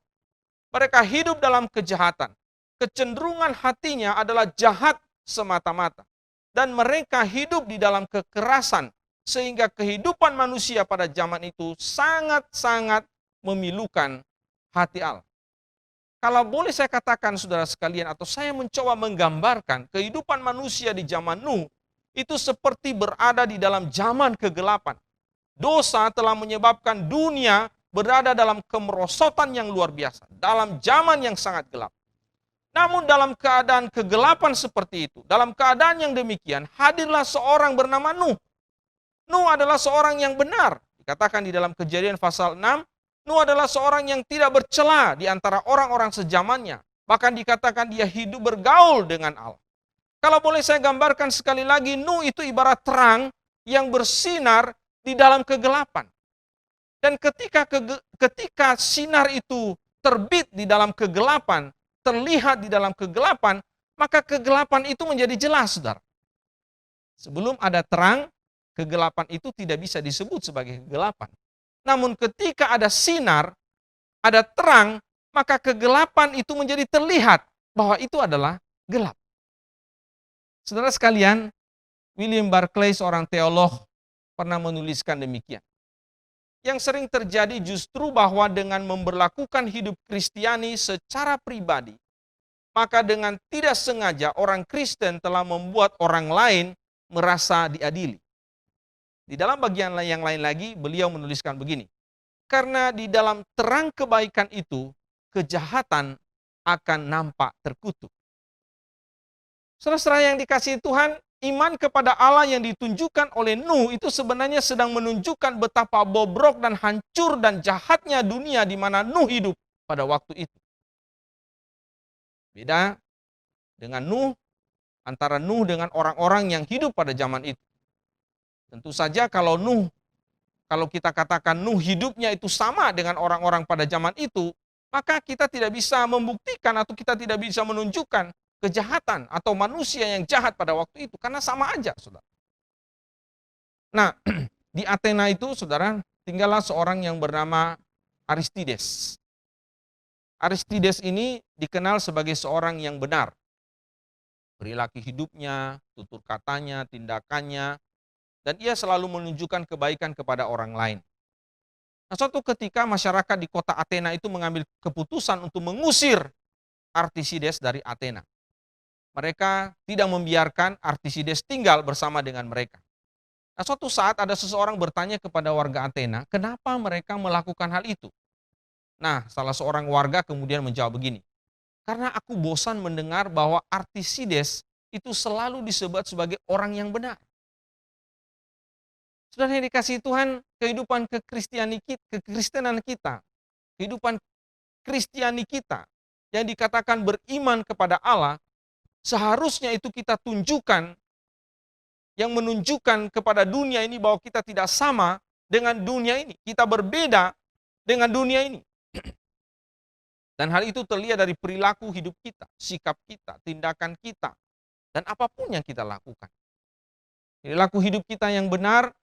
Mereka hidup dalam kejahatan. Kecenderungan hatinya adalah jahat semata-mata. Dan mereka hidup di dalam kekerasan. Sehingga kehidupan manusia pada zaman itu sangat-sangat memilukan hati Allah. Kalau boleh saya katakan, saudara sekalian, atau saya mencoba menggambarkan kehidupan manusia di zaman Nuh, itu seperti berada di dalam zaman kegelapan. Dosa telah menyebabkan dunia berada dalam kemerosotan yang luar biasa, dalam zaman yang sangat gelap. Namun dalam keadaan kegelapan seperti itu, dalam keadaan yang demikian, hadirlah seorang bernama Nuh. Nuh adalah seorang yang benar. Dikatakan di dalam Kejadian pasal 6, Nuh adalah seorang yang tidak bercela di antara orang-orang sezamannya. Bahkan dikatakan dia hidup bergaul dengan Allah. Kalau boleh saya gambarkan sekali lagi, Nuh itu ibarat terang yang bersinar di dalam kegelapan. Dan ketika sinar itu terbit di dalam kegelapan, terlihat di dalam kegelapan, maka kegelapan itu menjadi jelas, saudara. Sebelum ada terang, kegelapan itu tidak bisa disebut sebagai kegelapan. Namun ketika ada sinar, ada terang, maka kegelapan itu menjadi terlihat bahwa itu adalah gelap. Saudara sekalian, William Barclay, seorang teolog, pernah menuliskan demikian. Yang sering terjadi justru bahwa dengan memberlakukan hidup Kristiani secara pribadi, maka dengan tidak sengaja orang Kristen telah membuat orang lain merasa diadili. Di dalam bagian yang lain lagi, beliau menuliskan begini, karena di dalam terang kebaikan itu, kejahatan akan nampak terkutuk. Saudara-saudara yang dikasihi Tuhan, iman kepada Allah yang ditunjukkan oleh Nuh itu sebenarnya sedang menunjukkan betapa bobrok dan hancur dan jahatnya dunia di mana Nuh hidup pada waktu itu. Beda dengan Nuh, antara Nuh dengan orang-orang yang hidup pada zaman itu. Tentu saja kalau kita katakan Nuh hidupnya itu sama dengan orang-orang pada zaman itu, maka kita tidak bisa membuktikan atau kita tidak bisa menunjukkan kejahatan atau manusia yang jahat pada waktu itu, karena sama aja, saudara. Nah, di Athena itu, saudara, tinggallah seorang yang bernama Aristides. Aristides ini dikenal sebagai seorang yang benar. Perilaku hidupnya, tutur katanya, tindakannya, dan ia selalu menunjukkan kebaikan kepada orang lain. Nah, suatu ketika masyarakat di kota Athena itu mengambil keputusan untuk mengusir Aristides dari Athena. Mereka tidak membiarkan Aristides tinggal bersama dengan mereka. Nah, suatu saat ada seseorang bertanya kepada warga Athena, kenapa mereka melakukan hal itu? Nah, salah seorang warga kemudian menjawab begini, karena aku bosan mendengar bahwa Aristides itu selalu disebut sebagai orang yang benar. Saudara yang dikasihi Tuhan, kehidupan kekristenan kita, kehidupan Kristiani kita yang dikatakan beriman kepada Allah, seharusnya itu kita tunjukkan, yang menunjukkan kepada dunia ini bahwa kita tidak sama dengan dunia ini. Kita berbeda dengan dunia ini. Dan hal itu terlihat dari perilaku hidup kita, sikap kita, tindakan kita, dan apapun yang kita lakukan. Perilaku hidup kita yang benar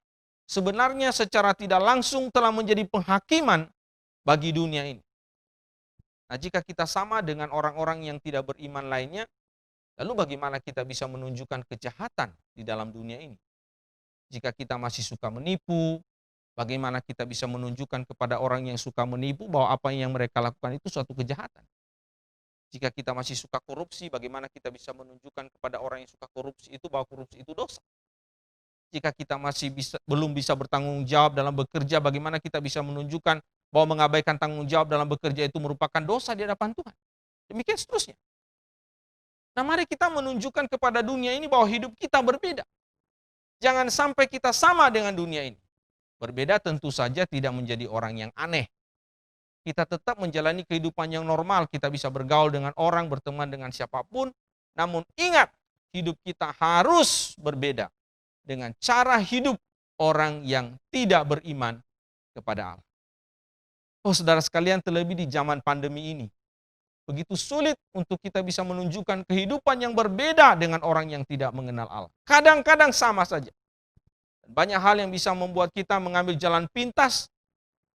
sebenarnya secara tidak langsung telah menjadi penghakiman bagi dunia ini. Nah, jika kita sama dengan orang-orang yang tidak beriman lainnya, lalu bagaimana kita bisa menunjukkan kejahatan di dalam dunia ini? Jika kita masih suka menipu, Bagaimana kita bisa menunjukkan kepada orang yang suka menipu bahwa apa yang mereka lakukan itu suatu kejahatan. Jika kita masih suka korupsi, bagaimana kita bisa menunjukkan kepada orang yang suka korupsi itu bahwa korupsi itu dosa. Jika kita masih belum bisa bertanggung jawab dalam bekerja, bagaimana kita bisa menunjukkan bahwa mengabaikan tanggung jawab dalam bekerja itu merupakan dosa di hadapan Tuhan. Demikian seterusnya. Nah, mari kita menunjukkan kepada dunia ini bahwa hidup kita berbeda. Jangan sampai kita sama dengan dunia ini. Berbeda tentu saja tidak menjadi orang yang aneh. Kita tetap menjalani kehidupan yang normal. Kita bisa bergaul dengan orang, berteman dengan siapapun. Namun ingat, hidup kita harus berbeda dengan cara hidup orang yang tidak beriman kepada Allah. Oh, saudara sekalian, terlebih di zaman pandemi ini, begitu sulit untuk kita bisa menunjukkan kehidupan yang berbeda dengan orang yang tidak mengenal Allah. Kadang-kadang sama saja. Banyak hal yang bisa membuat kita mengambil jalan pintas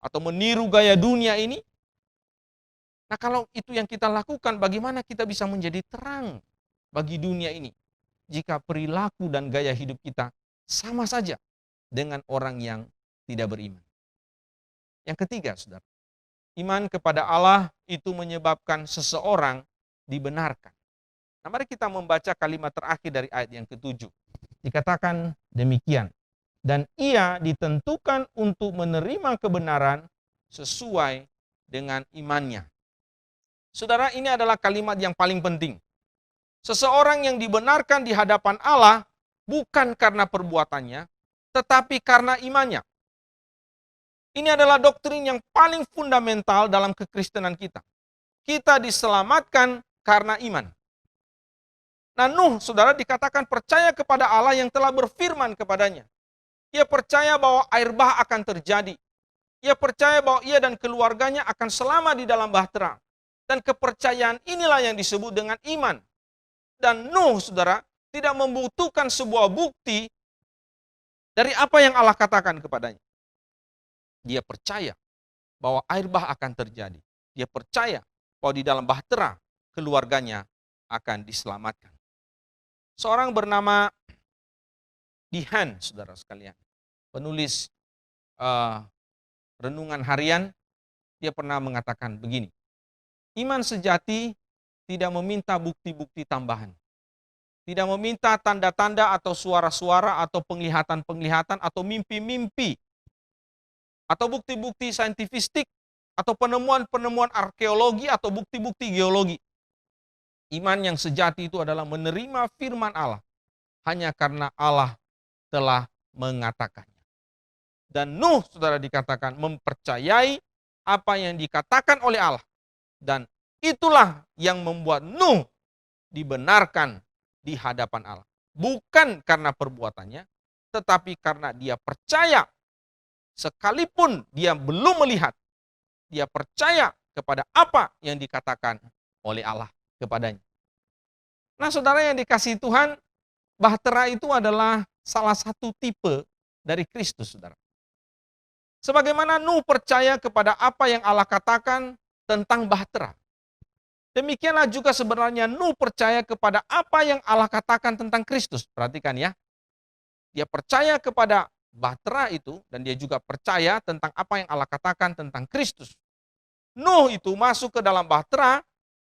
atau meniru gaya dunia ini. Nah, kalau itu yang kita lakukan, bagaimana kita bisa menjadi terang bagi dunia ini jika perilaku dan gaya hidup kita sama saja dengan orang yang tidak beriman? Yang ketiga, saudara, iman kepada Allah itu menyebabkan seseorang dibenarkan. Nah, mari kita membaca kalimat terakhir dari ayat yang ke-7. Dikatakan demikian. Dan ia ditentukan untuk menerima kebenaran sesuai dengan imannya. Saudara, ini adalah kalimat yang paling penting. Seseorang yang dibenarkan di hadapan Allah bukan karena perbuatannya, tetapi karena imannya. Ini adalah doktrin yang paling fundamental dalam kekristenan kita. Kita diselamatkan karena iman. Nah, Nuh, saudara, dikatakan percaya kepada Allah yang telah berfirman kepadanya. Ia percaya bahwa air bah akan terjadi. Ia percaya bahwa ia dan keluarganya akan selamat di dalam bahtera. Dan kepercayaan inilah yang disebut dengan iman. Dan Nuh, saudara, tidak membutuhkan sebuah bukti dari apa yang Allah katakan kepadanya. Dia percaya bahwa air bah akan terjadi. Dia percaya bahwa di dalam bahtera keluarganya akan diselamatkan. Seorang bernama Dihan, saudara sekalian, penulis renungan harian, dia pernah mengatakan begini. Iman sejati tidak meminta bukti-bukti tambahan. Tidak meminta tanda-tanda atau suara-suara atau penglihatan-penglihatan atau mimpi-mimpi. Atau bukti-bukti saintifistik atau penemuan-penemuan arkeologi atau bukti-bukti geologi. Iman yang sejati itu adalah menerima firman Allah hanya karena Allah telah mengatakannya. Dan Nuh, saudara, dikatakan mempercayai apa yang dikatakan oleh Allah. Dan itulah yang membuat Nuh dibenarkan di hadapan Allah. Bukan karena perbuatannya, tetapi karena dia percaya. Sekalipun dia belum melihat, dia percaya kepada apa yang dikatakan oleh Allah kepadanya. Nah, saudara yang dikasihi Tuhan, bahtera itu adalah salah satu tipe dari Kristus, saudara. Sebagaimana Nuh percaya kepada apa yang Allah katakan tentang bahtera, demikianlah juga sebenarnya Nuh percaya kepada apa yang Allah katakan tentang Kristus. Perhatikan ya, dia percaya kepada bahtera itu dan dia juga percaya tentang apa yang Allah katakan tentang Kristus. Nuh itu masuk ke dalam bahtera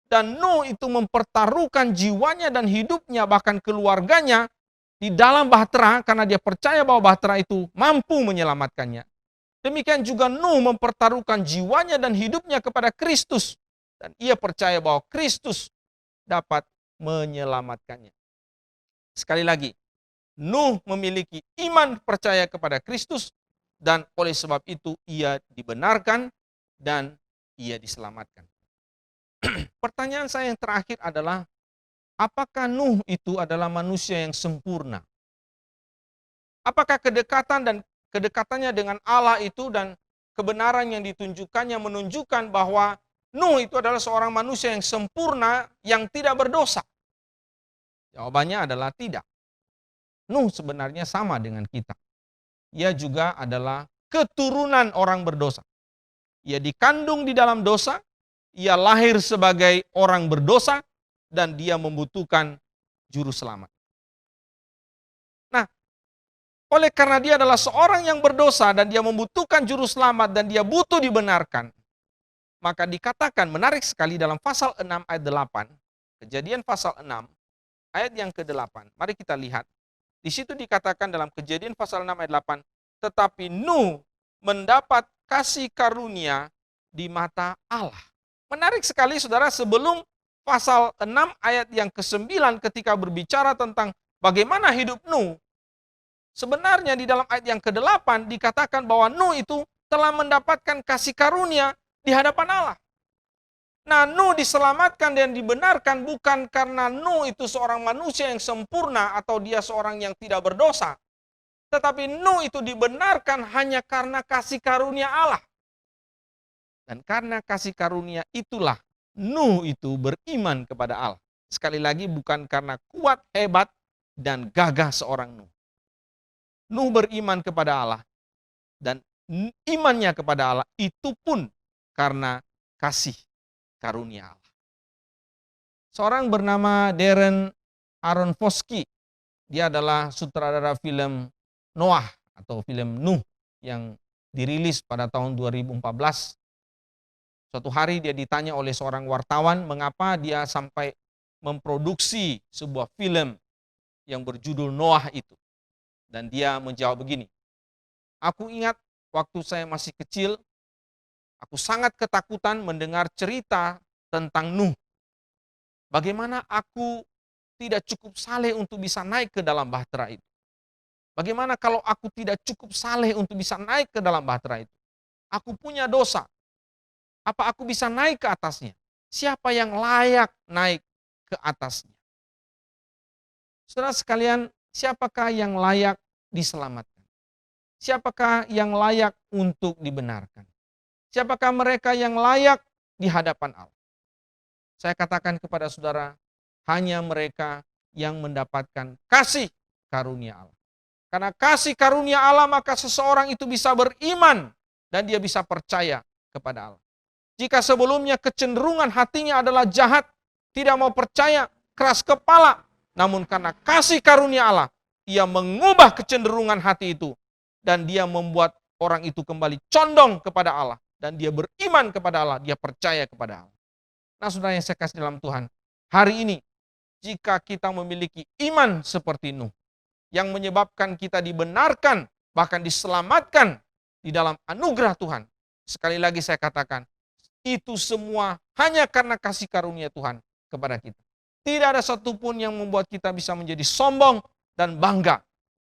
dan Nuh itu mempertaruhkan jiwanya dan hidupnya bahkan keluarganya di dalam bahtera karena dia percaya bahwa bahtera itu mampu menyelamatkannya. Demikian juga Nuh mempertaruhkan jiwanya dan hidupnya kepada Kristus. Dan ia percaya bahwa Kristus dapat menyelamatkannya. Sekali lagi, Nuh memiliki iman percaya kepada Kristus dan oleh sebab itu ia dibenarkan dan ia diselamatkan. Pertanyaan saya yang terakhir adalah, apakah Nuh itu adalah manusia yang sempurna? Apakah kedekatannya dengan Allah itu dan kebenaran yang ditunjukkannya menunjukkan bahwa Nuh itu adalah seorang manusia yang sempurna yang tidak berdosa? Jawabannya adalah tidak. Nuh sebenarnya sama dengan kita. Ia juga adalah keturunan orang berdosa. Ia dikandung di dalam dosa, ia lahir sebagai orang berdosa, dan dia membutuhkan juru selamat. Nah, oleh karena dia adalah seorang yang berdosa dan dia membutuhkan juru selamat dan dia butuh dibenarkan. Maka dikatakan menarik sekali dalam pasal 6 ayat 8, Kejadian pasal 6 ayat yang ke-8. Mari kita lihat. Di situ dikatakan dalam Kejadian pasal 6 ayat 8, tetapi Nuh mendapat kasih karunia di mata Allah. Menarik sekali saudara, sebelum pasal 6 ayat yang ke-9 ketika berbicara tentang bagaimana hidup Nuh, sebenarnya di dalam ayat yang ke-8 dikatakan bahwa Nuh itu telah mendapatkan kasih karunia di hadapan Allah. Nah, Nuh diselamatkan dan dibenarkan bukan karena Nuh itu seorang manusia yang sempurna atau dia seorang yang tidak berdosa. Tetapi Nuh itu dibenarkan hanya karena kasih karunia Allah. Dan karena kasih karunia itulah Nuh itu beriman kepada Allah. Sekali lagi bukan karena kuat, hebat, dan gagah seorang Nuh. Nuh beriman kepada Allah. Dan imannya kepada Allah itu pun karena kasih karunia Allah. Seorang bernama Darren Aronofsky, dia adalah sutradara film Noah atau film Nuh yang dirilis pada tahun 2014. Suatu hari dia ditanya oleh seorang wartawan mengapa dia sampai memproduksi sebuah film yang berjudul Noah itu. Dan dia menjawab begini, aku ingat waktu saya masih kecil, aku sangat ketakutan mendengar cerita tentang Nuh. Bagaimana aku tidak cukup saleh untuk bisa naik ke dalam bahtera itu. Bagaimana kalau aku tidak cukup saleh untuk bisa naik ke dalam bahtera itu. Aku punya dosa. Apa aku bisa naik ke atasnya? Siapa yang layak naik ke atasnya? Saudara sekalian, siapakah yang layak diselamatkan? Siapakah yang layak untuk dibenarkan? Siapakah mereka yang layak di hadapan Allah? Saya katakan kepada saudara, hanya mereka yang mendapatkan kasih karunia Allah. Karena kasih karunia Allah maka seseorang itu bisa beriman dan dia bisa percaya kepada Allah. Jika sebelumnya kecenderungan hatinya adalah jahat, tidak mau percaya, keras kepala, namun karena kasih karunia Allah, ia mengubah kecenderungan hati itu dan dia membuat orang itu kembali condong kepada Allah dan dia beriman kepada Allah, dia percaya kepada Allah. Nah, saudara yang saya kasih dalam Tuhan, hari ini jika kita memiliki iman seperti Nuh yang menyebabkan kita dibenarkan, bahkan diselamatkan di dalam anugerah Tuhan. Sekali lagi saya katakan, itu semua hanya karena kasih karunia Tuhan kepada kita. Tidak ada satupun yang membuat kita bisa menjadi sombong dan bangga.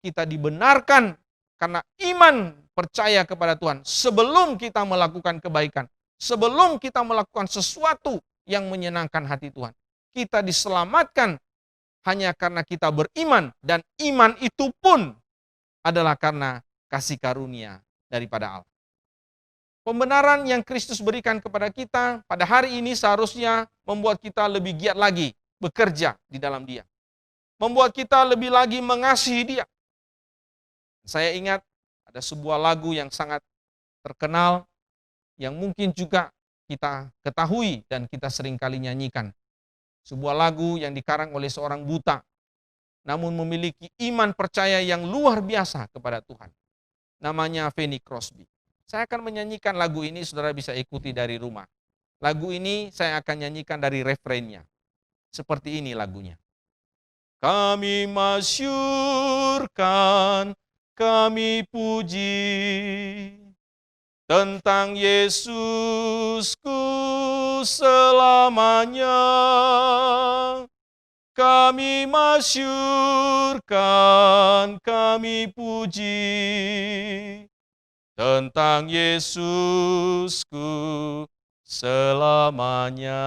Kita dibenarkan karena iman percaya kepada Tuhan sebelum kita melakukan kebaikan. Sebelum kita melakukan sesuatu yang menyenangkan hati Tuhan. Kita diselamatkan hanya karena kita beriman dan iman itu pun adalah karena kasih karunia daripada Allah. Pembenaran yang Kristus berikan kepada kita pada hari ini seharusnya membuat kita lebih giat lagi bekerja di dalam Dia. Membuat kita lebih lagi mengasihi Dia. Saya ingat ada sebuah lagu yang sangat terkenal yang mungkin juga kita ketahui dan kita seringkali nyanyikan. Sebuah lagu yang dikarang oleh seorang buta namun memiliki iman percaya yang luar biasa kepada Tuhan. Namanya Fanny Crosby. Saya akan menyanyikan lagu ini, saudara bisa ikuti dari rumah. Lagu ini saya akan nyanyikan dari refrennya. Seperti ini lagunya. Kami masyurkan, kami puji tentang Yesusku selamanya. Kami masyurkan, kami puji tentang Yesusku selamanya.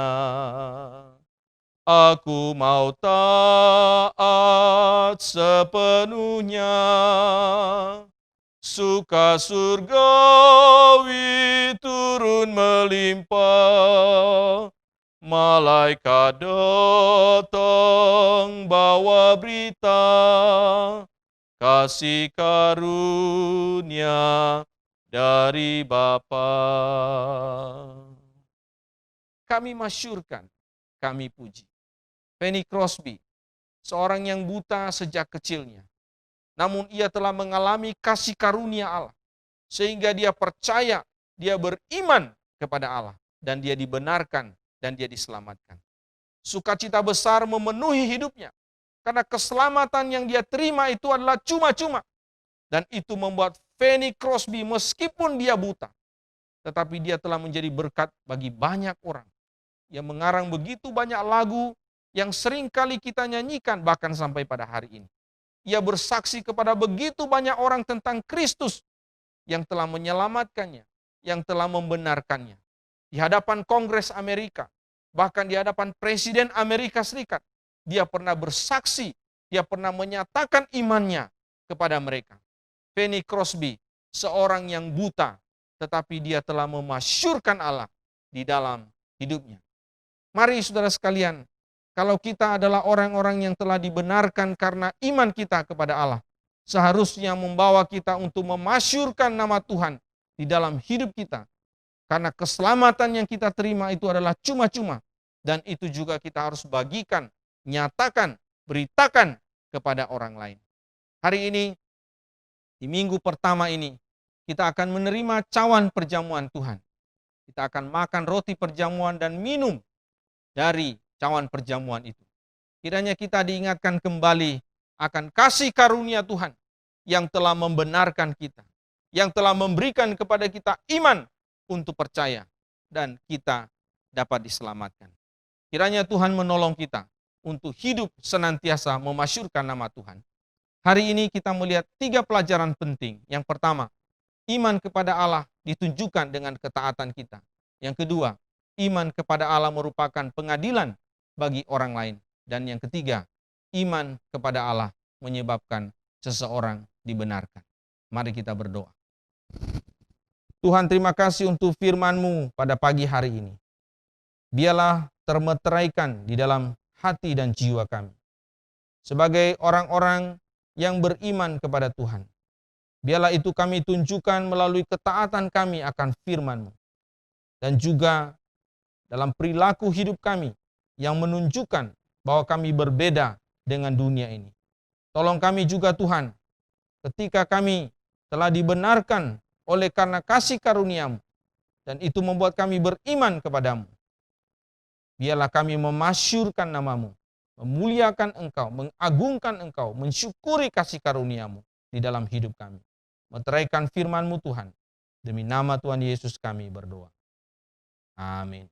Aku mau taat sepenuhnya, suka surgawi turun melimpah, malaikat datang bawa berita, kasih karunia dari Bapa. Kami masyurkan, kami puji. Fanny Crosby, seorang yang buta sejak kecilnya. namun ia telah mengalami kasih karunia Allah. Sehingga dia percaya, dia beriman kepada Allah, dan dia dibenarkan, dan dia diselamatkan. Sukacita besar memenuhi hidupnya, karena keselamatan yang dia terima itu adalah cuma-cuma. Dan itu membuat Fanny Crosby meskipun dia buta, tetapi dia telah menjadi berkat bagi banyak orang. Ia mengarang begitu banyak lagu yang sering kali kita nyanyikan bahkan sampai pada hari ini. Ia bersaksi kepada begitu banyak orang tentang Kristus yang telah menyelamatkannya, yang telah membenarkannya. Di hadapan Kongres Amerika, bahkan di hadapan Presiden Amerika Serikat, dia pernah bersaksi, dia pernah menyatakan imannya kepada mereka. Fanny Crosby, seorang yang buta, tetapi dia telah memasyurkan Allah di dalam hidupnya. Mari saudara sekalian, kalau kita adalah orang-orang yang telah dibenarkan karena iman kita kepada Allah, seharusnya membawa kita untuk memasyurkan nama Tuhan di dalam hidup kita. Karena keselamatan yang kita terima itu adalah cuma-cuma, dan itu juga kita harus bagikan, nyatakan, beritakan kepada orang lain. Hari ini, di minggu pertama ini, kita akan menerima cawan perjamuan Tuhan. Kita akan makan roti perjamuan dan minum dari cawan perjamuan itu. Kiranya kita diingatkan kembali akan kasih karunia Tuhan yang telah membenarkan kita, yang telah memberikan kepada kita iman untuk percaya, dan kita dapat diselamatkan. Kiranya Tuhan menolong kita untuk hidup senantiasa memasyurkan nama Tuhan. Hari ini kita melihat 3 pelajaran penting. Yang pertama, iman kepada Allah ditunjukkan dengan ketaatan kita. Yang kedua, iman kepada Allah merupakan pengadilan bagi orang lain. Dan yang ketiga, iman kepada Allah menyebabkan seseorang dibenarkan. Mari kita berdoa. Tuhan, terima kasih untuk firman-Mu pada pagi hari ini. Biarlah termeteraikan di dalam hati dan jiwa kami. Sebagai orang-orang yang beriman kepada Tuhan, biarlah itu kami tunjukkan melalui ketaatan kami akan firman-Mu. Dan juga dalam perilaku hidup kami yang menunjukkan bahwa kami berbeda dengan dunia ini. Tolong kami juga Tuhan, ketika kami telah dibenarkan oleh karena kasih karunia-Mu, dan itu membuat kami beriman kepadamu. Biarlah kami memasyurkan nama-Mu, memuliakan Engkau, mengagungkan Engkau, mensyukuri kasih karunia-Mu di dalam hidup kami. Meteraikan firman-Mu Tuhan. Demi nama Tuhan Yesus kami berdoa. Amin.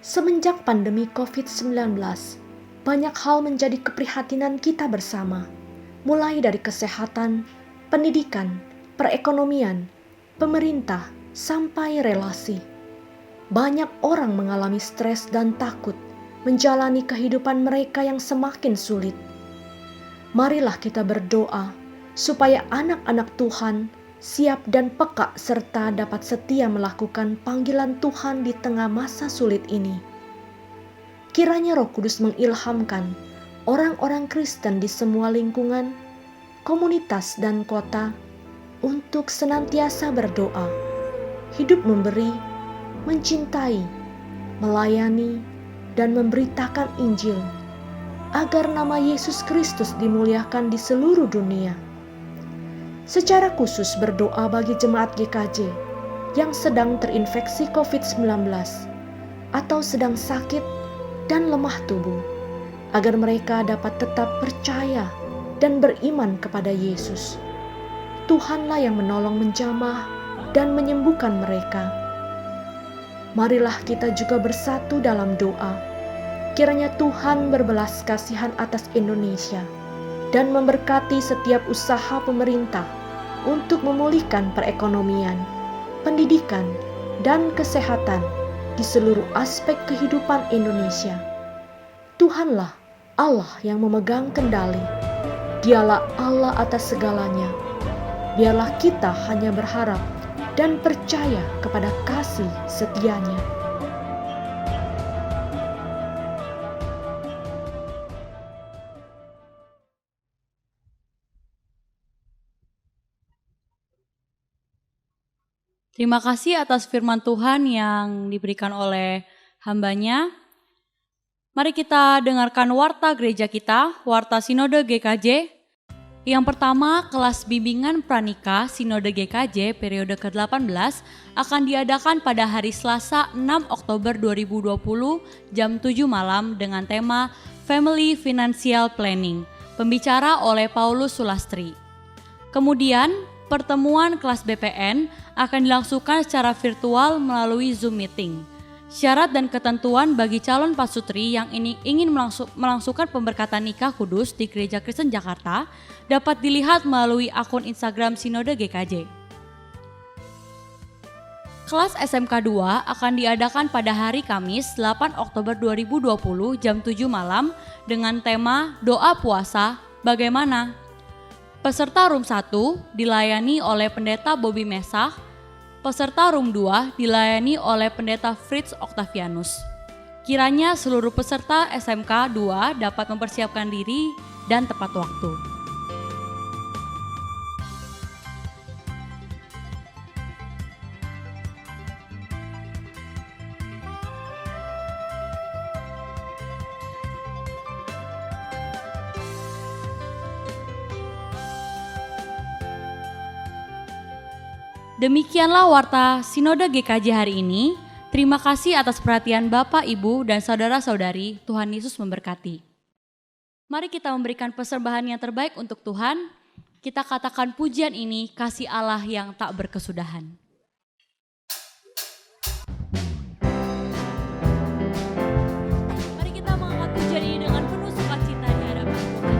Semenjak pandemi COVID-19, banyak hal menjadi keprihatinan kita bersama, mulai dari kesehatan, pendidikan, perekonomian, pemerintah, sampai relasi. Banyak orang mengalami stres dan takut menjalani kehidupan mereka yang semakin sulit. Marilah kita berdoa supaya anak-anak Tuhan siap dan peka serta dapat setia melakukan panggilan Tuhan di tengah masa sulit ini. Kiranya Roh Kudus mengilhamkan orang-orang Kristen di semua lingkungan, komunitas dan kota untuk senantiasa berdoa, hidup memberi, mencintai, melayani, dan memberitakan Injil, agar nama Yesus Kristus dimuliakan di seluruh dunia. Secara khusus berdoa bagi jemaat GKJ yang sedang terinfeksi COVID-19 atau sedang sakit dan lemah tubuh, agar mereka dapat tetap percaya dan beriman kepada Yesus. Tuhanlah yang menolong menjamah dan menyembuhkan mereka. Marilah kita juga bersatu dalam doa. Kiranya Tuhan berbelas kasihan atas Indonesia dan memberkati setiap usaha pemerintah untuk memulihkan perekonomian, pendidikan, dan kesehatan di seluruh aspek kehidupan Indonesia. Tuhanlah Allah yang memegang kendali. Dialah Allah atas segalanya. Biarlah kita hanya berharap dan percaya kepada kasih setia-Nya. Terima kasih atas firman Tuhan yang diberikan oleh hambanya. Mari kita dengarkan warta gereja kita, warta Sinode GKJ. Yang pertama, kelas bimbingan pranikah Sinode GKJ periode ke-18 akan diadakan pada hari Selasa 6 Oktober 2020 jam 7 malam dengan tema Family Financial Planning. Pembicara oleh Paulus Sulastri. Kemudian, pertemuan kelas BPN akan dilangsungkan secara virtual melalui Zoom meeting. Syarat dan ketentuan bagi calon pasutri yang ingin melangsungkan pemberkatan nikah kudus di Gereja Kristen Jakarta dapat dilihat melalui akun Instagram Sinode GKJ. Kelas SMK 2 akan diadakan pada hari Kamis 8 Oktober 2020 jam 7 malam dengan tema Doa Puasa Bagaimana? Peserta Room 1 dilayani oleh Pendeta Bobby Mesah, peserta Room 2 dilayani oleh Pendeta Fritz Octavianus. Kiranya seluruh peserta SMK 2 dapat mempersiapkan diri dan tepat waktu. Demikianlah warta Sinode GKJ hari ini. Terima kasih atas perhatian Bapak, Ibu, dan saudara-saudari. Tuhan Yesus memberkati. Mari kita memberikan persembahan yang terbaik untuk Tuhan. Kita katakan pujian ini kasih Allah yang tak berkesudahan. Mari kita mengangkat pujian ini dengan penuh sukacita di hadapan Tuhan.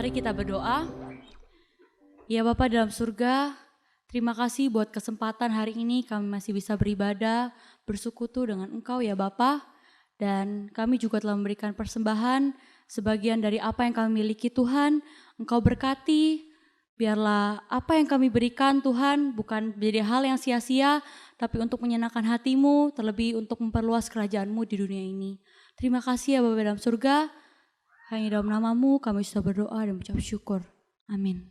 Mari kita berdoa. Ya Bapa dalam surga, terima kasih buat kesempatan hari ini kami masih bisa beribadah, bersekutu dengan Engkau ya Bapa. Dan kami juga telah memberikan persembahan, sebagian dari apa yang kami miliki Tuhan, Engkau berkati. Biarlah apa yang kami berikan Tuhan bukan menjadi hal yang sia-sia, tapi untuk menyenangkan hati-Mu, terlebih untuk memperluas kerajaan-Mu di dunia ini. Terima kasih ya Bapa dalam surga. Hanya dalam nama-Mu kami sudah berdoa dan mengucap syukur. Amin.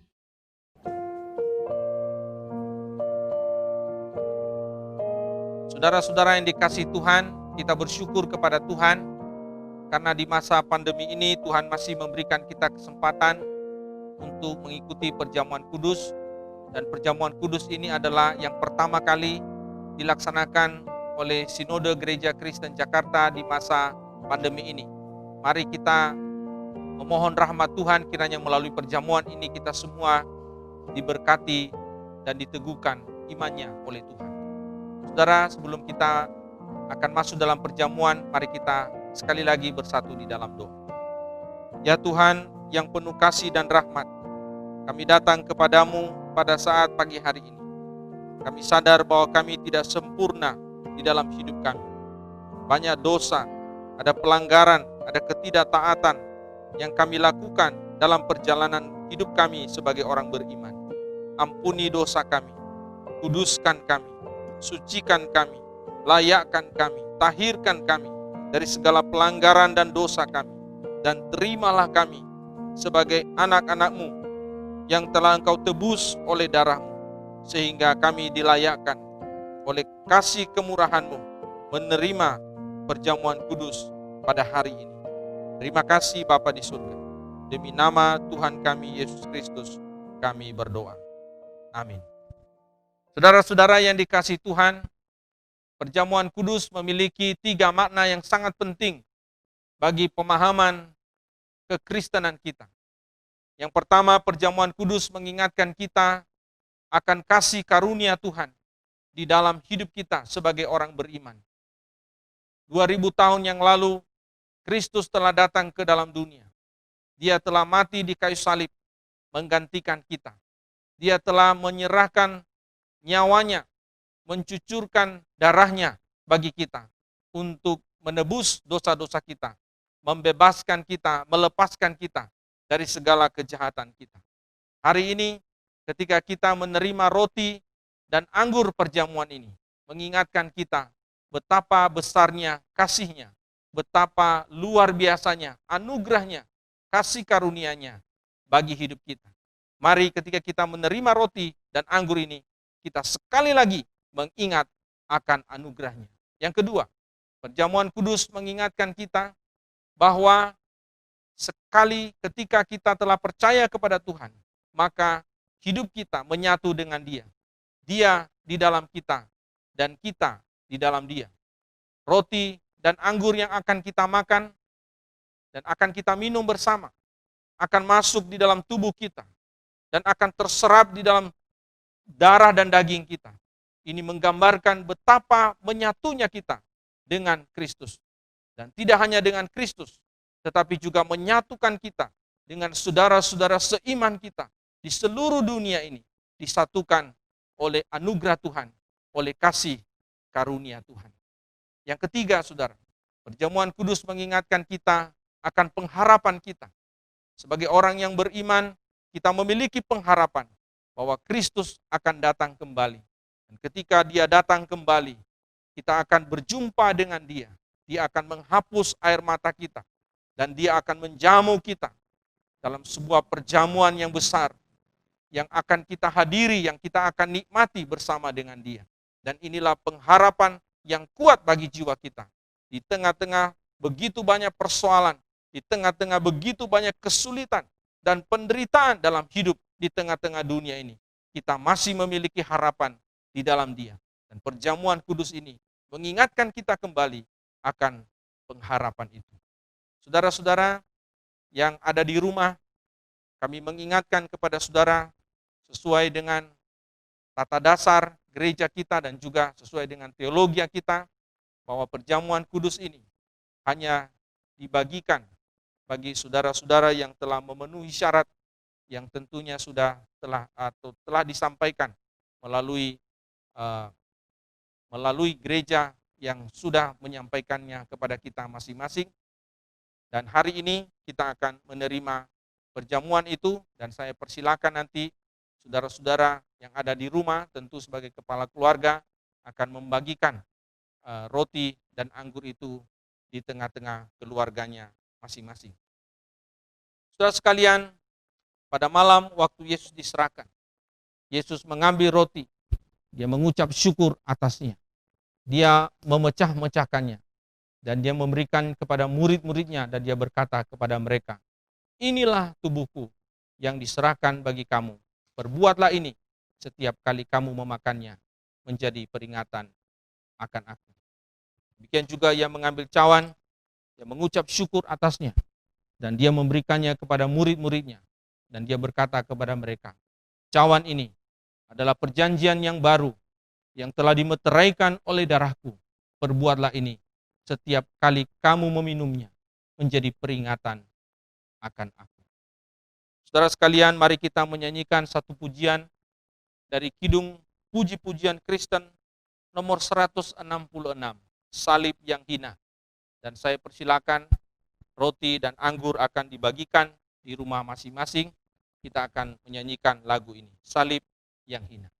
Saudara-saudara yang dikasihi Tuhan, kita bersyukur kepada Tuhan karena di masa pandemi ini Tuhan masih memberikan kita kesempatan untuk mengikuti perjamuan kudus. Dan perjamuan kudus ini adalah yang pertama kali dilaksanakan oleh Sinode Gereja Kristen Jakarta di masa pandemi ini. Mari kita memohon rahmat Tuhan, kiranya melalui perjamuan ini kita semua diberkati dan diteguhkan imannya oleh Tuhan. Saudara, sebelum kita akan masuk dalam perjamuan, mari kita sekali lagi bersatu di dalam doa. Ya Tuhan yang penuh kasih dan rahmat, kami datang kepadamu pada saat pagi hari ini. Kami sadar bahwa kami tidak sempurna di dalam hidup kami. Banyak dosa, ada pelanggaran, ada ketidaktaatan yang kami lakukan dalam perjalanan hidup kami sebagai orang beriman. Ampuni dosa kami, kuduskan kami, sucikan kami, layakkan kami, tahirkan kami dari segala pelanggaran dan dosa kami. Dan terimalah kami sebagai anak-anak-Mu yang telah Engkau tebus oleh darah-Mu, sehingga kami dilayakkan oleh kasih kemurahan-Mu menerima perjamuan kudus pada hari ini. Terima kasih Bapa di surga. Demi nama Tuhan kami Yesus Kristus kami berdoa. Amin. Saudara-saudara yang dikasihi Tuhan, perjamuan kudus memiliki 3 makna yang sangat penting bagi pemahaman kekristenan kita. Yang pertama, perjamuan kudus mengingatkan kita akan kasih karunia Tuhan di dalam hidup kita sebagai orang beriman. 2000 tahun yang lalu, Kristus telah datang ke dalam dunia. Dia telah mati di kayu salib, menggantikan kita. Dia telah menyerahkan nyawanya, mencucurkan darahnya bagi kita untuk menebus dosa-dosa kita, membebaskan kita, melepaskan kita dari segala kejahatan kita. Hari ini ketika kita menerima roti dan anggur perjamuan ini, mengingatkan kita betapa besarnya kasih-Nya, betapa luar biasanya anugerah-Nya, kasih karunia-Nya bagi hidup kita. Mari ketika kita menerima roti dan anggur ini, kita sekali lagi mengingat akan anugerah-Nya. Yang kedua, perjamuan kudus mengingatkan kita bahwa sekali ketika kita telah percaya kepada Tuhan, maka hidup kita menyatu dengan Dia. Dia di dalam kita dan kita di dalam Dia. Roti dan anggur yang akan kita makan dan akan kita minum bersama akan masuk di dalam tubuh kita dan akan terserap di dalam darah dan daging kita. Ini menggambarkan betapa menyatunya kita dengan Kristus. Dan tidak hanya dengan Kristus, tetapi juga menyatukan kita dengan saudara-saudara seiman kita di seluruh dunia ini, disatukan oleh anugerah Tuhan, oleh kasih karunia Tuhan. Yang ketiga, saudara, perjamuan kudus mengingatkan kita akan pengharapan kita. Sebagai orang yang beriman, kita memiliki pengharapan bahwa Kristus akan datang kembali. Dan ketika Dia datang kembali, kita akan berjumpa dengan Dia. Dia akan menghapus air mata kita. Dan Dia akan menjamu kita dalam sebuah perjamuan yang besar yang akan kita hadiri, yang kita akan nikmati bersama dengan Dia. Dan inilah pengharapan yang kuat bagi jiwa kita. Di tengah-tengah begitu banyak persoalan, di tengah-tengah begitu banyak kesulitan dan penderitaan dalam hidup di tengah-tengah dunia ini, kita masih memiliki harapan di dalam Dia. Dan perjamuan kudus ini mengingatkan kita kembali akan pengharapan itu. Saudara-saudara yang ada di rumah, kami mengingatkan kepada saudara sesuai dengan tata dasar gereja kita dan juga sesuai dengan teologi kita, bahwa perjamuan kudus ini hanya dibagikan bagi saudara-saudara yang telah memenuhi syarat yang tentunya telah disampaikan melalui gereja yang sudah menyampaikannya kepada kita masing-masing. Dan hari ini kita akan menerima perjamuan itu, dan saya persilakan nanti saudara-saudara yang ada di rumah, tentu sebagai kepala keluarga, akan membagikan roti dan anggur itu di tengah-tengah keluarganya masing-masing. Saudara sekalian, pada malam waktu Yesus diserahkan, Yesus mengambil roti, Dia mengucap syukur atasnya. Dia memecah-mecahkannya. Dan Dia memberikan kepada murid-muridnya, dan Dia berkata kepada mereka, "Inilah tubuhku yang diserahkan bagi kamu. Perbuatlah ini setiap kali kamu memakannya, menjadi peringatan akan aku." Demikian juga Ia mengambil cawan, Dia mengucap syukur atasnya, dan Dia memberikannya kepada murid-muridnya. Dan Dia berkata kepada mereka, "Cawan ini adalah perjanjian yang baru, yang telah dimeteraikan oleh darahku. Perbuatlah ini setiap kali kamu meminumnya, menjadi peringatan akan aku." Saudara sekalian, mari kita menyanyikan satu pujian dari Kidung puji-pujian Kristen nomor 166, salib yang hina. Dan saya persilakan roti dan anggur akan dibagikan di rumah masing-masing. Kita akan menyanyikan lagu ini, salib yang hina.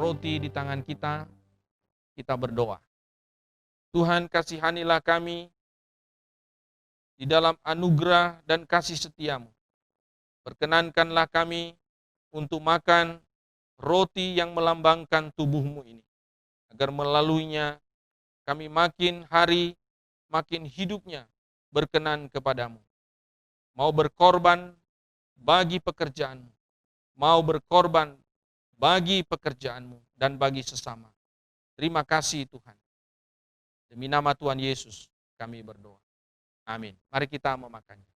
Roti di tangan kita, kita berdoa. Tuhan, kasihanilah kami di dalam anugerah dan kasih setiamu. Perkenankanlah kami untuk makan roti yang melambangkan tubuhmu ini, agar melaluinya kami makin hari, makin hidupnya berkenan kepadamu. Mau berkorban bagi pekerjaanmu, mau berkorban bagi pekerjaanmu dan bagi sesama. Terima kasih Tuhan. Demi nama Tuhan Yesus kami berdoa. Amin. Mari kita memakannya.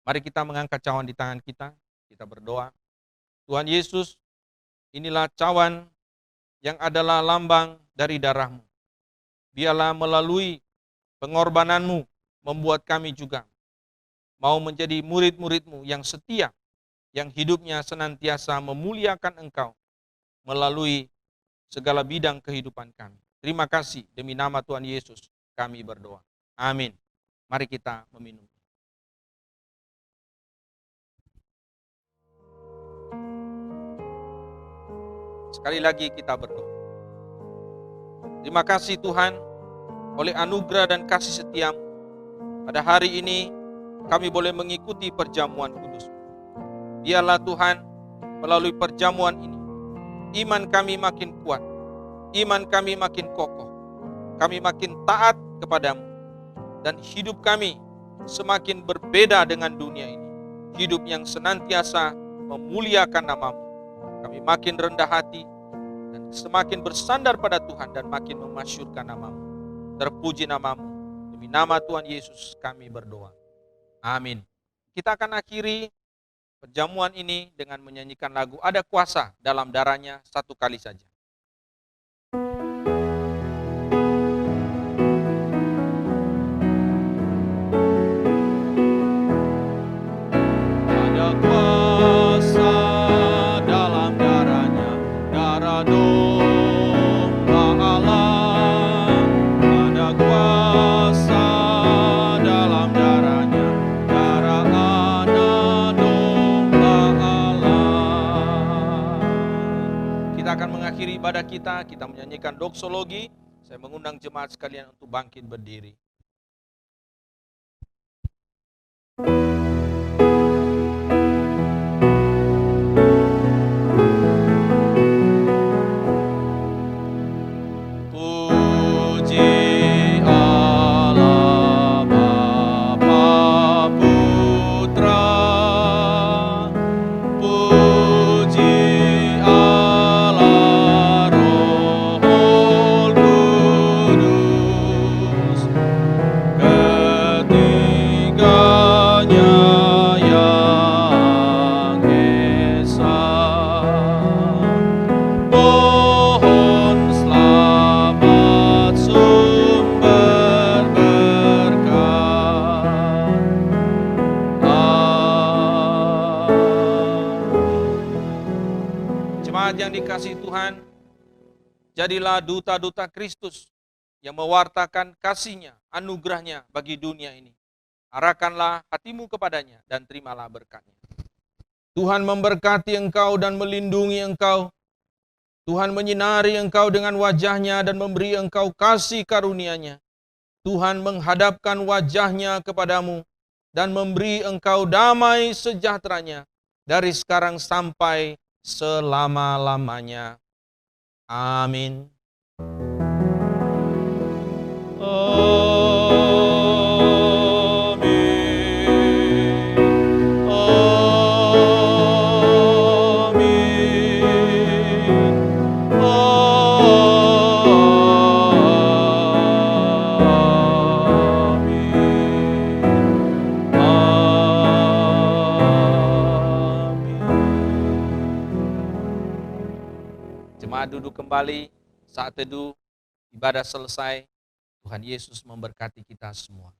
Mari kita mengangkat cawan di tangan kita. Kita berdoa. Tuhan Yesus, inilah cawan yang adalah lambang dari darah-Mu. Biarlah melalui pengorbananmu membuat kami juga mau menjadi murid-murid-Mu yang setia, yang hidupnya senantiasa memuliakan Engkau melalui segala bidang kehidupan kami. Terima kasih, demi nama Tuhan Yesus kami berdoa. Amin. Mari kita meminum. Sekali lagi kita berdoa. Terima kasih Tuhan, oleh anugerah dan kasih setiamu, pada hari ini kami boleh mengikuti perjamuan kudus. Biarlah Tuhan, melalui perjamuan ini, iman kami makin kuat, iman kami makin kokoh, kami makin taat kepadamu, dan hidup kami semakin berbeda dengan dunia ini. Hidup yang senantiasa memuliakan namamu. Kami makin rendah hati, dan semakin bersandar pada Tuhan dan makin memasyurkan namamu. Terpuji namamu. Demi nama Tuhan Yesus kami berdoa. Amin. Kita akan akhiri perjamuan ini dengan menyanyikan lagu Ada Kuasa Dalam Darahnya satu kali saja. Ada kuasa dalam darahnya, darah domba Allah. Ada kuasa dalam darahnya, darah anak domba Allah. Kita akan mengakhiri ibadah kita menyanyikan doksologi. Saya mengundang jemaat sekalian untuk bangkit berdiri. Jadilah duta-duta Kristus yang mewartakan kasih-Nya, anugerah-Nya bagi dunia ini. Arahkanlah hatimu kepadanya dan terimalah berkat-Nya. Tuhan memberkati engkau dan melindungi engkau. Tuhan menyinari engkau dengan wajah-Nya dan memberi engkau kasih karunia-Nya. Tuhan menghadapkan wajah-Nya kepadamu dan memberi engkau damai sejahtera-Nya dari sekarang sampai selama-lamanya. Amin. Jemaat duduk kembali, saat teduh, ibadah selesai. Tuhan Yesus memberkati kita semua.